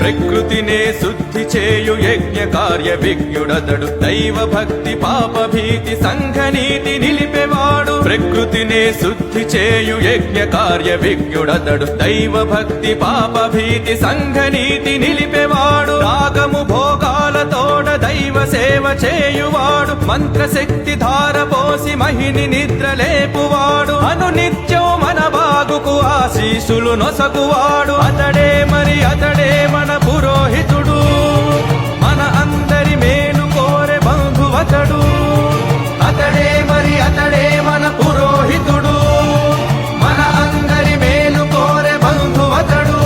ప్రకృతినే శుద్ధి చేయు యజ్ఞ కార్య విజ్ఞుడతడు దైవ భక్తి పాప భీతి సంఘనీతి నిలిపేవాడు ప్రకృతినే శుద్ధి చేయు యజ్ఞ కార్య విజ్ఞుడతడు దైవ భక్తి పాప భీతి సంఘనీతి నిలిపేవాడు రాగము భోగాలతోడ దైవ సేవ చేయువాడు మంత్రశక్తి ధారపోసి మహిని నిద్ర లేపువాడు అనునిత్యం మన బాగుకు ఆశీసులు నొసగువాడు అతడే మరి అతడే మన పురోహితుడు మన అందరి మేలు కోరె బంధువతడు అతడే మరి అతడే మన పురోహితుడు మన అందరి మేలు కోరె బంధువతడు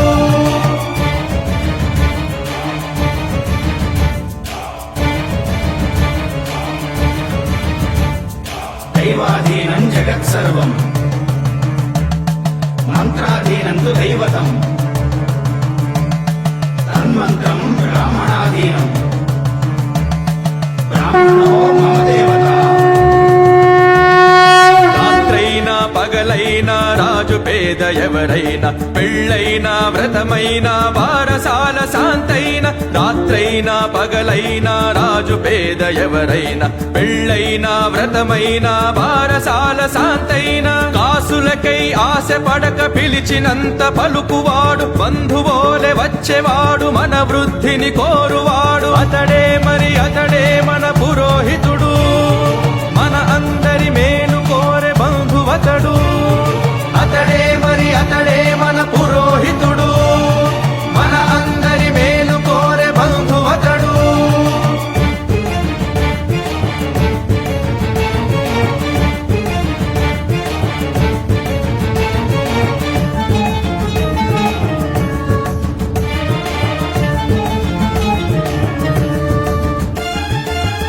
దైవాధీనం జగత్సర్వం మంత్రాధీనం తు దైవతం తన్మంత్రం బ్రాహ్మణాధీనం బ్రాహ్మణో మమ దేవత రాత్రైనా పగలైనా రాజు పేద ఎవరైనా పెళ్ళైనా వ్రతమైనా వారసాల శాంతైన రాత్రైనా పగలైనా రాజు పేద ఎవరైనా పెళ్ళైనా వ్రతమైనా వారసాల శాంతైన కాసులకై ఆశ పడక పిలిచినంత పలుకువాడు బంధువోలె వచ్చేవాడు మన వృద్ధిని కోరువాడు అతడే మరి అతడే మన పురోహితుడు మన అందరి మేలు కోరె బంధువతడు అతడే మరి అతడే మన పురోహితుడు మన అందరి మేలు కోరె బంధువతడు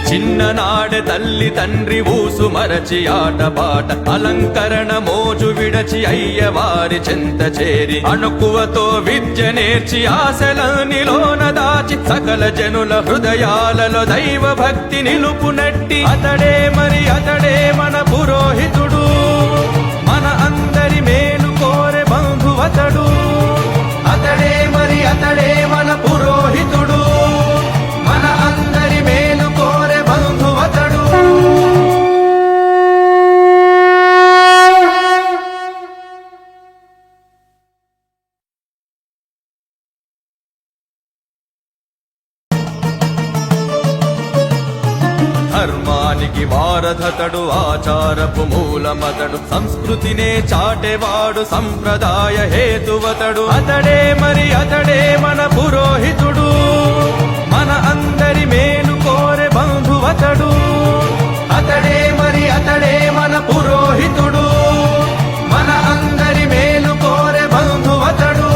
చిన్ననాడే తల్లి తండ్రి ఊసు మరచి ఆటపాట అలంకరణ మోజు విడచి అయ్యవారి చెంత చేరి అణుకువతో విద్య నేర్చి ఆశలనిలోన దాచి సకల జనుల హృదయాలలో దైవ భక్తి నిలుపునట్టి అతడే మరి అతడే మన పురోహితుడు మన అందరి మేలు కోరె బంధువతడు అతడే మరి అతడే మన పురోహితుడు మన అందరి మేలు కోరె బంధువతడు ధర్మానికి వారధతడు ఆచారపు మూలమతడు సంస్కృతినే చాటెవాడు సంప్రదాయ హేతువతడు అతడే మరి అతడే మన పురోహితుడు మన అందరి మేలు కోరె బంధువతడు అతడే మరి అతడే మన పురోహితుడు మన అందరి మేలు కోరె బంధువతడు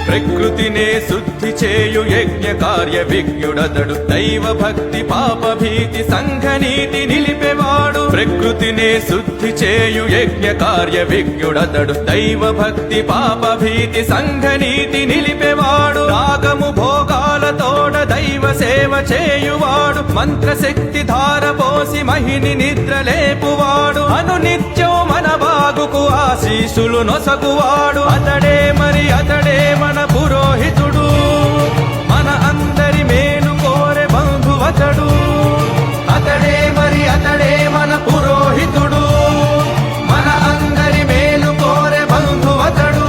ప్రకృతినే శుద్ధి చేయు యజ్ఞ కార్య విజ్ఞుడతడు దైవ భక్తి పాప భీతి సంఘనీతి నిలిపేవాడు ప్రకృతినే శుద్ధి చేయు యజ్ఞ కార్య విజ్ఞుడతడు దైవ భక్తి పాప భీతి సంఘనీతి నిలిపేవాడు రాగము భోగాలతోడ దైవ సేవ చేయువాడు మంత్రశక్తి ధారపోసి మహిని నిద్ర లేపువాడు అనునిత్యం మన బాగుకు ఆశీసులు నొసగువాడు అతడే మరి అతడే మన పురోహితుడు మన అందరి మేలు కోరె బంధువతడు అతడే మరి అతడే మన పురోహితుడు మన అందరి మేలు కోరె బంధువతడు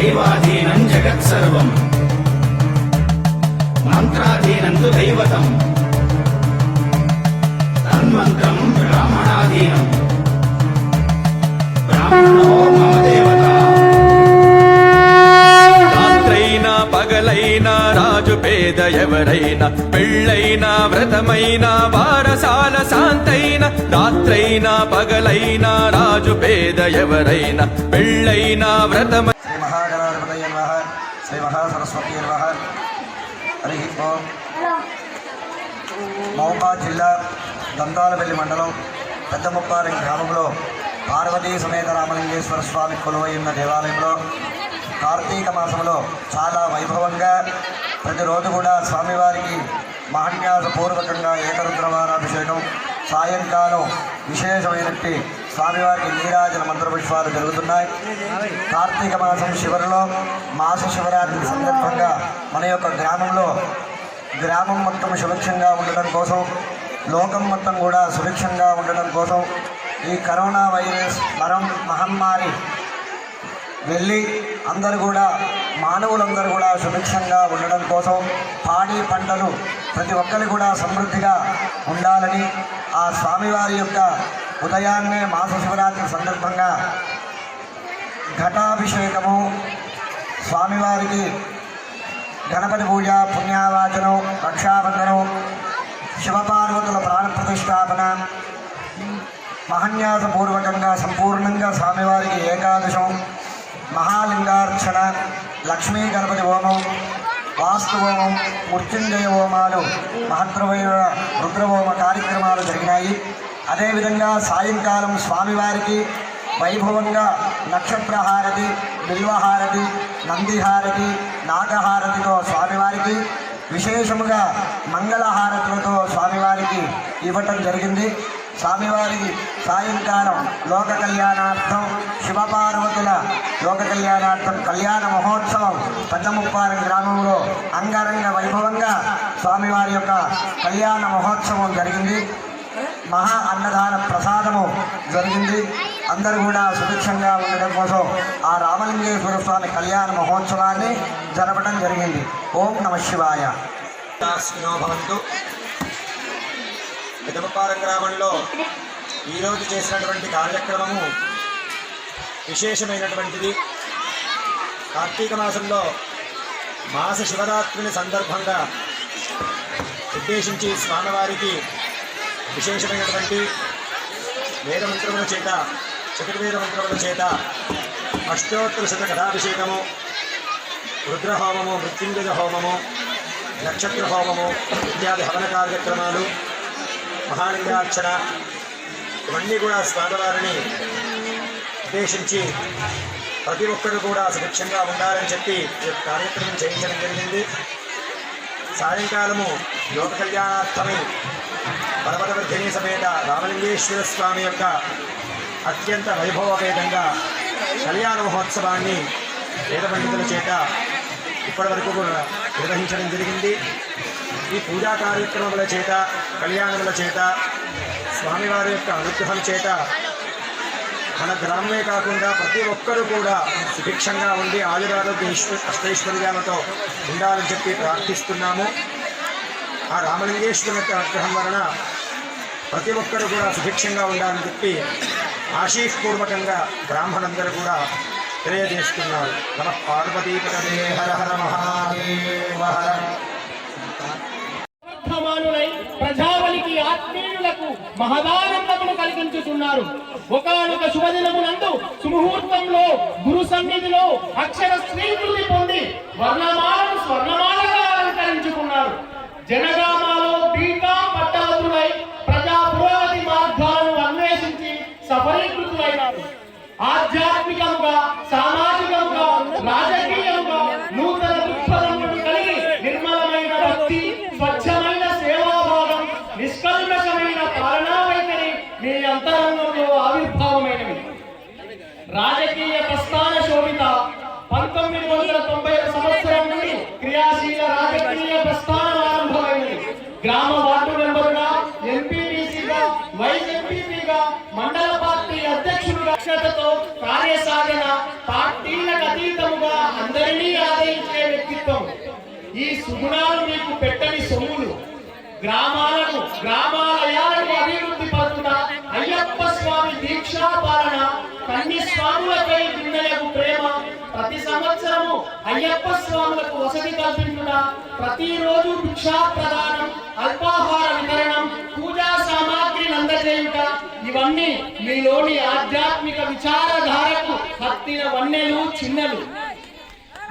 దైవాధీనం జగత్సర్వం మంత్రాధీనం తు దైవతం తన్మంత్రం బ్రాహ్మణాధీనం బ్రాహ్మణో మమ దేవత రాత్రైనా పగలైనా రాజు పేద ఎవరైనా పెళ్ళైనా వ్రతమైనా వారసాల శాంతైనా రాత్రైనా పగలైనా రాజు పేద ఎవరైనా పెళ్ళైనా వ్రతమై శ్రీ మహాగణాధిపతయే నమః శ్రీ మహాసరస్వతీ నమః హరి ఓం మహబూబాబాద్ జిల్లా దంతాలపల్లి మండలం పెద్దముప్పారం గ్రామంలో పార్వతీ సమేత రామలింగేశ్వర స్వామి కొలువై ఉన్న దేవాలయంలో కార్తీక మాసంలో చాలా వైభవంగా ప్రతిరోజు కూడా స్వామివారికి మహాన్యాసపూర్వకంగా ఏకరుద్రవారాభిషేకం సాయంకాలం విశేషమైనట్టి స్వామివారికి నీరాజన మంత్రపుష్పాలు జరుగుతున్నాయి. కార్తీక మాసం చివరిలో మాస శివరాత్రి సందర్భంగా మన యొక్క గ్రామం మొత్తం సుభిక్షంగా ఉండడం కోసం, లోకం మొత్తం కూడా సుభిక్షంగా ఉండడం కోసం ఈ కరోనా వైరస్ మహమ్మారి వెళ్ళి అందరూ కూడా మానవులందరూ కూడా సుభిక్షంగా ఉండడం కోసం పాడి పంటలు ప్రతి ఒక్కరు కూడా సమృద్ధిగా ఉండాలని ఆ స్వామివారి యొక్క ఉదయాన్నే మాస శివరాత్రి సందర్భంగా ఘటాభిషేకము, స్వామివారికి గణపతి పూజ, పుణ్యావాచనం, రక్షాబంధనం, శివపార్వతుల ప్రాణప్రతిష్టాపన మహాన్యాసపూర్వకంగా సంపూర్ణంగా స్వామివారికి ఏకాదశం, మహాలింగార్చన, లక్ష్మీ గణపతి హోమం, వాస్తు హోమం, మృత్యుంజయ హోమాలు, మహద్రవైన రుద్రహోమ కార్యక్రమాలు జరిగినాయి. అదేవిధంగా సాయంకాలం స్వామివారికి వైభవంగా నక్షత్రహారతి, బిల్వహారతి, నందిహారతి, నాగహారతితో స్వామివారికి విశేషముగా మంగళహారతులతో స్వామివారికి ఇవ్వటం జరిగింది. స్వామివారికి సాయంకాలం లోక కళ్యాణార్థం శివపార్వతుల లోక కళ్యాణార్థం కళ్యాణ మహోత్సవం పెద్దముప్పారం గ్రామంలో అంగరంగ వైభవంగా స్వామివారి యొక్క కళ్యాణ మహోత్సవం జరిగింది. మహా అన్నదాన ప్రసాదము జరిగింది. అందరూ కూడా సుభిక్షంగా ఉండడం కోసం ఆ రామలింగేశ్వర స్వామి కళ్యాణ మహోత్సవాన్ని జరపడం జరిగింది. ఓం నమ శివాయ. భవంతు. పెద్దముప్పారం గ్రామంలో ఈరోజు చేసినటువంటి కార్యక్రమము విశేషమైనటువంటిది. కార్తీక మాసంలో మాస శివరాత్రిని సందర్భంగా ఉద్దేశించి స్వామివారికి విశేషమైనటువంటి వేదమంత్రముల చేత, చతుర్వేద మంత్రముల చేత అష్టోత్తర శత కథాభిషేకము, రుద్రహోమము, మృత్యుంజయ హోమము, నక్షత్ర హోమము ఇత్యాది హవన కార్యక్రమాలు, మహాలింగార్చన ఇవన్నీ కూడా స్వామివారిని ఉద్దేశించి ప్రతి ఒక్కరు కూడా సుభిక్షంగా ఉండాలని చెప్పి ఈ కార్యక్రమం చేయించడం జరిగింది. సాయంకాలము లోక కళ్యాణార్థమై పర్వతవర్ధిని సమేత రామలింగేశ్వర స్వామి యొక్క అత్యంత వైభవపేతంగా కళ్యాణ మహోత్సవాన్ని వేద పండితుల చేత ఇప్పటి వరకు కూడా నిర్వహించడం జరిగింది. ఈ పూజా కార్యక్రమముల చేత, కళ్యాణముల చేత, స్వామివారి యొక్క అనుగ్రహం చేత మన గ్రామమే కాకుండా ప్రతి ఒక్కరూ కూడా సుభిక్షంగా ఉండి ఆయురారోగ్య అష్టైశ్వర్యాలతో ఉండాలని చెప్పి ప్రార్థిస్తున్నాము. ఆ రామలింగేశ్వరుని యొక్క అనుగ్రహం వలన ప్రతి ఒక్కరూ కూడా సుభిక్షంగా ఉండాలని చెప్పి ఆశీస్పూర్వకంగా బ్రాహ్మణులందరూ కూడా తెలియజేస్తున్నారు. నమ పార్వతీపదే హర హర మహాదేవ హర. ప్రజావళికి ఆత్మీయులకు మహదానందమును కలిగించుతున్నారు. ఒకనొక శుభదినమునందు సుముహూర్తంలో గురు సన్నిధిలో అక్షర శ్రీకృతి పొంది వర్ణమాలను స్వర్ణమాలగా అలంకరించుకున్నారు. జనగామాలో టీకా పట్టాదులై ప్రజా పురోగతి మార్గాలను అన్వేషించి సఫలీకృతులైనారు. ఆధ్యాత్మికంగా, సామాజికంగా, రాజకీయంగా నూతన దృక్పథములను కలిగి నిర్మలమైన భక్తి, స్వచ్ఛమైన సేవాభావం, నిష్కల్మషమైన పాలనా వైఖరి మీ అంతరంగంలో ఆవిర్భావమైనవి. రాజకీయ ప్రస్థాన శోభిత 1990 సంవత్సరం నుండి క్రియాశీల రాజకీయ ప్రస్థానం ఆరంభమైనది. గ్రామ వార్డు మెంబరుగా, ఎంపీటీసీగా, వైస్ ఎంపీపీగా, మండల పార్టీ అధ్యక్షుడిగా తో కార్యసాధన పార్టీలకు అతీతముగా సుగుణాలు మీకు పెట్టని సొమ్ములు. గ్రామాలయాలను అభివృద్ధి పరుచుట, అయ్యప్ప స్వామి దీక్షా పాలన, కన్ని స్వాములపై విన్నయకు ప్రేమ, ప్రతి సంవత్సరము అయ్యప్ప స్వాములకు వసతి కల్పించుట, ప్రతిరోజు భిక్షా ప్రదానం, అల్పాహార వితరణం, పూజా సామాగ్రిని అందజేయుట, ఇవన్నీ మీలోని ఆధ్యాత్మిక విచారధారకు హత్తిన వన్నెలు చిన్నలు.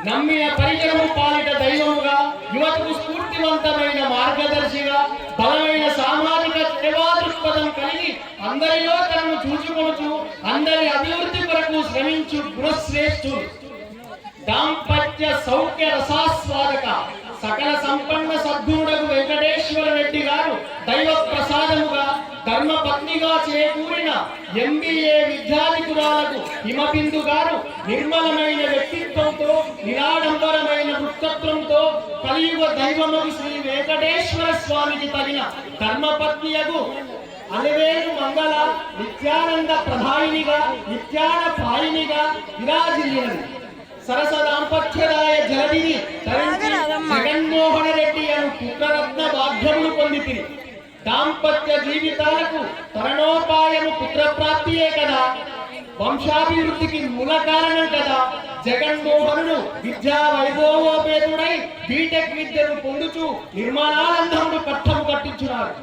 నమ్మిన పరిజనము పాలిట దైవముగా, యువతకు స్ఫూర్తివంతమైన మార్గదర్శిగా, బలమైన సామాజిక సేవా దృక్పథం కలిగి అందరిలో తనను చూచుకొనుచు అందరి అభివృద్ధి కొరకు శ్రమించు గుణశ్రేష్ఠుడు. దాంపత్య సౌఖ్య రసాస్వాదక సకల సంపన్న సద్గుణుడకు వెంకటేశ్వర రెడ్డి గారు దైవ ప్రసాదముగా ధర్మపత్నిగా చేకూరిన MBA విద్యాధికురాలకు హిమబిందు గారు నిర్మలమైన వ్యక్తిత్వంతో, నిరాడంబరమైన వృత్తత్వంతో కలియుగ దైవముగు శ్రీ వెంకటేశ్వర స్వామికి తగిన ధర్మపత్నియకు అలవేలు మంగళ నిత్యానంద ప్రధాయినిగా, నిత్యాన పాయినిగా విరాజిల్లినది. సరస దాంపత్యదాయ జలదిని ధరించి జగన్మోహన రెడ్డి అను పుత్రరత్న భాగ్యములు పొందితిరి. దాంపత్య జీవితాలకు తరణోపాయము పుత్రప్రాప్తియే కదా, వంశాభివృద్ధికి మూల కారణం కదా. జగన్మోహనుడు విద్యా వైభవోపేతుడై బీటెక్ విద్యను పొందుచు నిర్మాణానందముడు పట్టము కట్టించున్నారు.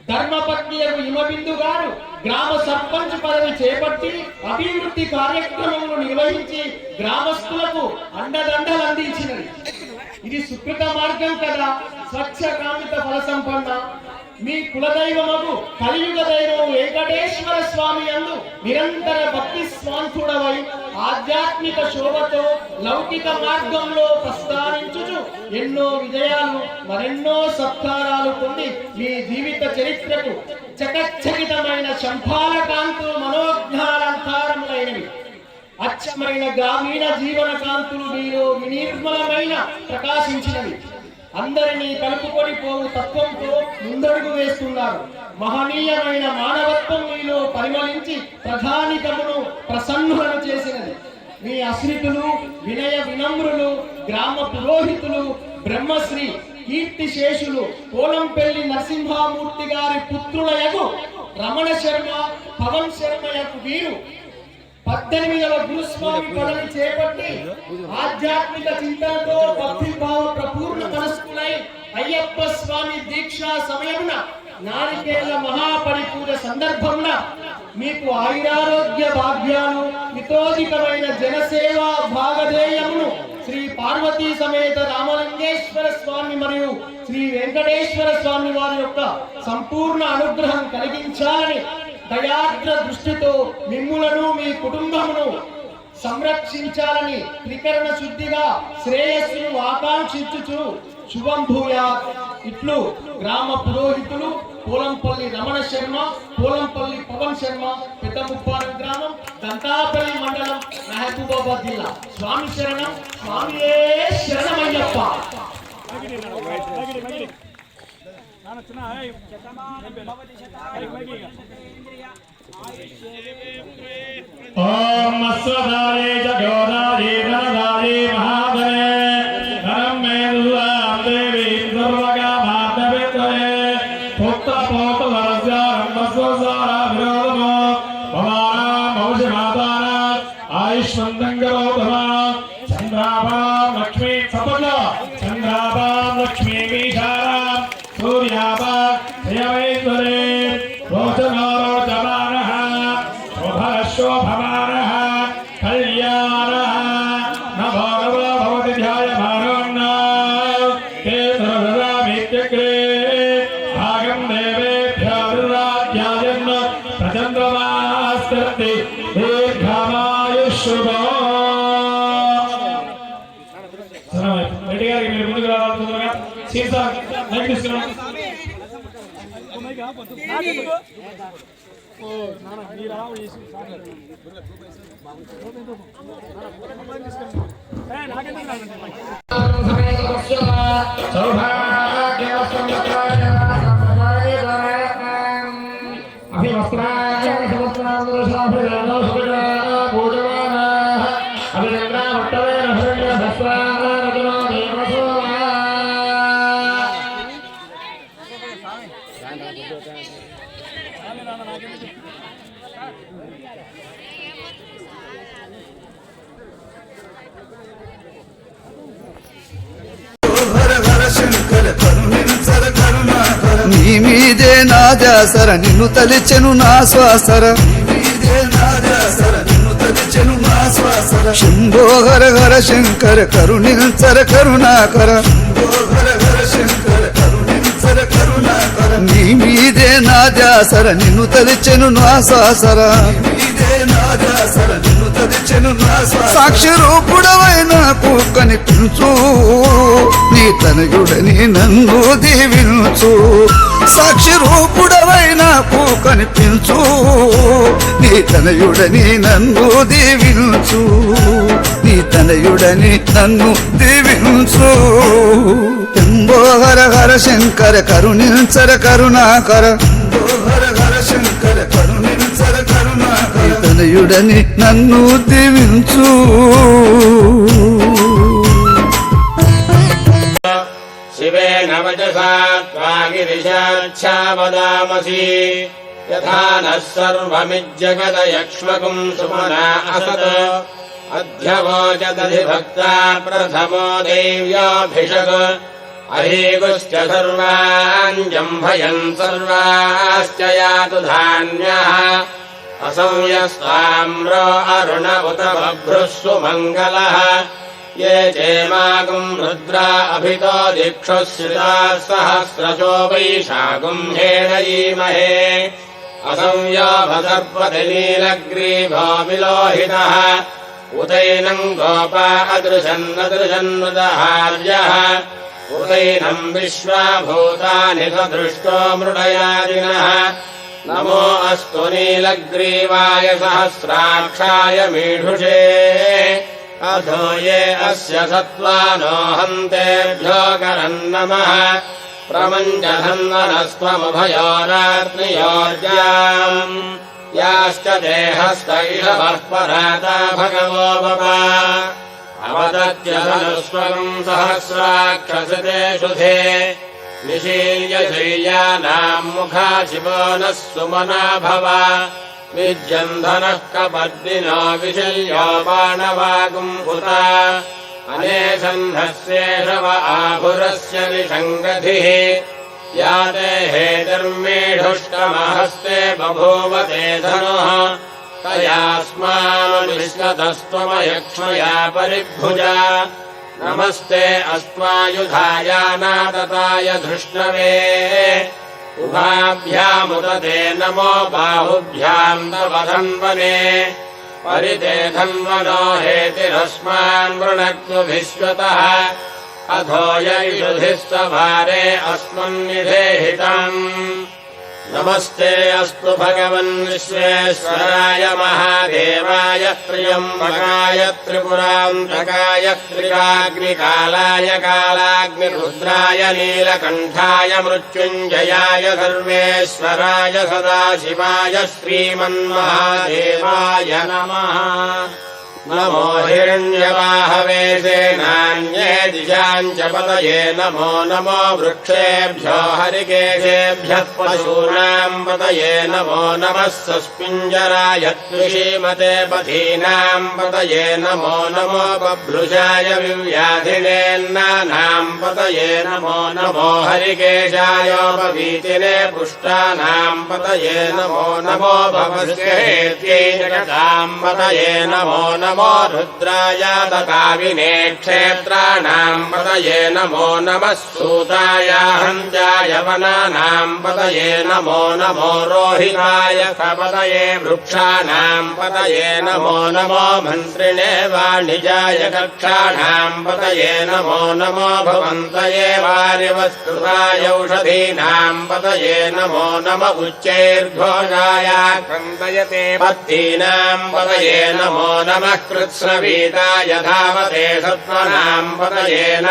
ధర్మపత్నియకు హిమబిందు గారు గ్రామ సర్పంచ్ పదవి చేపట్టి అభివృద్ధి కార్యక్రమములు నిర్వహించి గ్రామస్తులకు అండదండలు అందించినది. ఇది సుకృత మార్గం కదా. స్వచ్ఛ కామిత ఫల సంపన్న మీ కులదైవమగు కలియుగ దైవం వెంకటేశ్వర స్వామి యందు నిరంతర భక్తి స్వాంతుడవై ఆధ్యాత్మిక శోభతో లౌకిక మార్గంలో ప్రస్థానించుచు ఎన్నో విజయాలు, మరెన్నో సత్కారాలు పొంది మీ జీవిత చరిత్రకు చకచకితమైన శంఖాల కాంతులు మనోజ్ఞాలంకారములైనవి. అచ్చమైన గ్రామీణ జీవన కాంతులు మీలో వినిర్మలమైన ప్రకాశించినవి. అందరినీ కలుపుకొని పోవు తత్వంతో ముందడుగు వేస్తున్నారు. మహనీయమైన మానవత్వం మీలో పరిమళించి ప్రధానికమును ప్రసన్నులను చేసినది. మీ అశ్రితులు, వినయ వినమ్రులు, గ్రామ పురోహితులు, బ్రహ్మశ్రీ కీర్తిశేషులు పోలంపల్లి నరసింహమూర్తి గారి పుత్రులయగు రమణ శర్మ, పవన్ శర్మయకు వీరు 18వ గురుస్వామి పదవి చేపట్టి ఆధ్యాత్మిక చింతనతో భక్తిభావ ప్రపూర్ణ మనస్కులై అయ్యప్ప స్వామి దీక్షా సమయమున నారికేళ్ల మహాపరిపూజ సందర్భమున మీకు ఆయురారోగ్య భాగ్యాలు, హితోధికమైన జనసేవా భాగధేయమును శ్రీ పార్వతీ సమేత రామలింగేశ్వర స్వామి మరియు శ్రీ వెంకటేశ్వర స్వామి వారి యొక్క సంపూర్ణ అనుగ్రహం కలిగించాలని దయాద్ర దృష్టితో మిమ్ములను మీ కుటుంబమును సంరక్షించాలని త్రికరణ శుద్ధిగా శ్రేయస్సును ఆకాంక్షించుచు శుభం భూయాత్. ఇట్లు గ్రామ పురోహితులు పోలంపల్లి రమణ శర్మ, పోలంపల్లి పవన్ శర్మ, పెద్దముప్పారం గ్రామం, దంతాపల్లి మండలం, మహబూబాబాద్ జిల్లా. స్వామి శరణం, స్వామియే శరణమయ్యప్ప. ఓం అశ్వధారే జగోదారే ధనధారే మహాధరే ధనం మే దుర్లాం దేవీ దుర్వగా మాతవేతరే పుత్ర పోత వరస్యారం వస్వసారా విరోధమో భవానాం భవిష్య మాతానాం ఆయుష్మంతం కరోతమా చంద్రాభాం లక్ష్మీ సపజ చంద్రాభాం లక్ష్మీ వీషారాం సూర్యాభాం శ్రియవైశ్వరే రోచనారో జమానః శోభమానః కళ్యాణః నమో నమో భవతి ధ్యాయమానోన్న తే సర్వదామిత్యగ్రే భాగం దేవేభ్యో విరాధ్యాయన్ ప్రచంద్రమాస్తర్తి దీర్ఘమాయుష్యుభో. రెడ్డి గారికి మీరు ముందుకు రావాల్సిందిగా సీసా మైక్ తీసుకున్నాం. ధ్యాసర నిన్ను తలిచెను నా శ్వాసర నీదే నా ధ్యాసర నిన్ను తలిచెను నా శ్వాసర శంభో హర హర శంకర కరుణించర కరుణాకర శంభో హర హర శంకర కరుణించర కరుణాకర నీ మీదే నా ధ్యాసర నిన్ను తలిచెను నా శ్వాసర నీదే నా ధ్యాసర నిన్ను తలిచెను నా శ్వాసర సాక్షి రూపుడవైన కనిపించు నీ తనయుడని నన్ను దీవించు సాక్షి రూపుడవైన కనిపించు నీ తనయుడని నన్ను దీవించు నీ తనయుడని నన్ను దీవించు శంభో హర హర శంకర కరుణించర కరుణాకర శంభో హర హర శంకర కరుణించర కరుణాకర నీ తనయుడని నన్ను దీవించు शिवेन वचसा त्वागिरिशाच्छावदामसि यथा नः सर्वमिज्जगदयक्ष्मकुम् सुमना असत् अध्यवोचदधिभक्ता प्रथमो देव्याभिषक् अहीगुश्च सर्वाञ्जम्भयन् सर्वाश्च यातु धान्यः असंयस्ताम्रो अरुण उत बभ्रुः सुमङ्गलः ये चेमागुम् रुद्रा अभितो दिक्षुश्रिताः सहस्रशो वैशाखुम् हेणयीमहे असंयोभसर्पति नीलग्रीभो विलोहितः उतैनम् गोपा अदृशन्नदृशन्नुदहार्यः उतैनम् विश्वाभूतानि सदृष्टो मृडयादिनः नमो अस्तु नीलग्रीवाय सहस्राक्षाय मीढुषे अधो ये अस्य सत्त्वानो हन्तेभ्यो करन्नमः प्रमञ्जधन्वनस्त्वमुभयोरात्मयोर्जाम् याश्च देहस्त इषवः पराता भगवो बपा अवदत्य धनुष्वम् सहस्राक्षसिते शुधे निशील्य शैल्यानाम् मुखाशिवो नः सुमना भव विज्यन्धनः कपर्दिनो विशल्यो बाणवागुम् पुता अनेशन्धस्येषव आभुरस्य निषङ्गधिः या ते हेतिर्मेढुष्टमहस्ते बभूव ते धनुः तयास्मानुष्कतस्त्वमयक्ष्मया परिभुजा नमस्ते अस्त्वायुधायानादताय धृष्णवे उभाभ्यामुदते नमो बाहुभ्याम् तव धन्वने परिते धन्वनो हेतिरस्मान् वृणक्तु विश्वतः अधो यैषुधिस्तभारे अस्मन्निधेहितम् नमस्ते अस्तु भगवन् विश्वेश्वराय महादेवाय त्र्यम्बकाय त्रिपुरान्तकाय त्रिराग्निकालाय कालाग्निरुद्राय नीलकण्ठाय मृत्युञ्जयाय सर्वेश्वराय सदाशिवाय श्रीमन्महादेवाय नमः नमो हिरण्यवाहवे सेनान्ये दिशाम् च पतये नमो नमो वृक्षेभ्यो हरिकेशेभ्यः पशूनाम् पतये नमो नमः सस्पिञ्जराय त्रिषीमते पथीनाम् पतये नमो नमो बभ्रुषाय विव्याधिनेन्नानाम् पतये नमो नमो हरिकेशायोपवीतिने पुष्टानाम् पतये नमो नमो भवस्येत्यै जगताम् पतये नमो नमो रुद्राय दकाविने क्षेत्राणाम् पतये नमो नमः सूताय हन्त्याय वनानाम् पतये नमो नमो रोहिताय सपतये वृक्षाणाम् पतये नमो नमो मन्त्रिणे वाणिजाय कक्षाणाम् पतये नमो नमो भवन्तये वारिवस्कृताय औषधीनाम् पतये नमो नम उच्चैर्घोषाय क्रन्दयते पत्तीनाम् पतये नमो नमः कृत्स्नवीताय धावते सत्त्वनाम् पतये नमः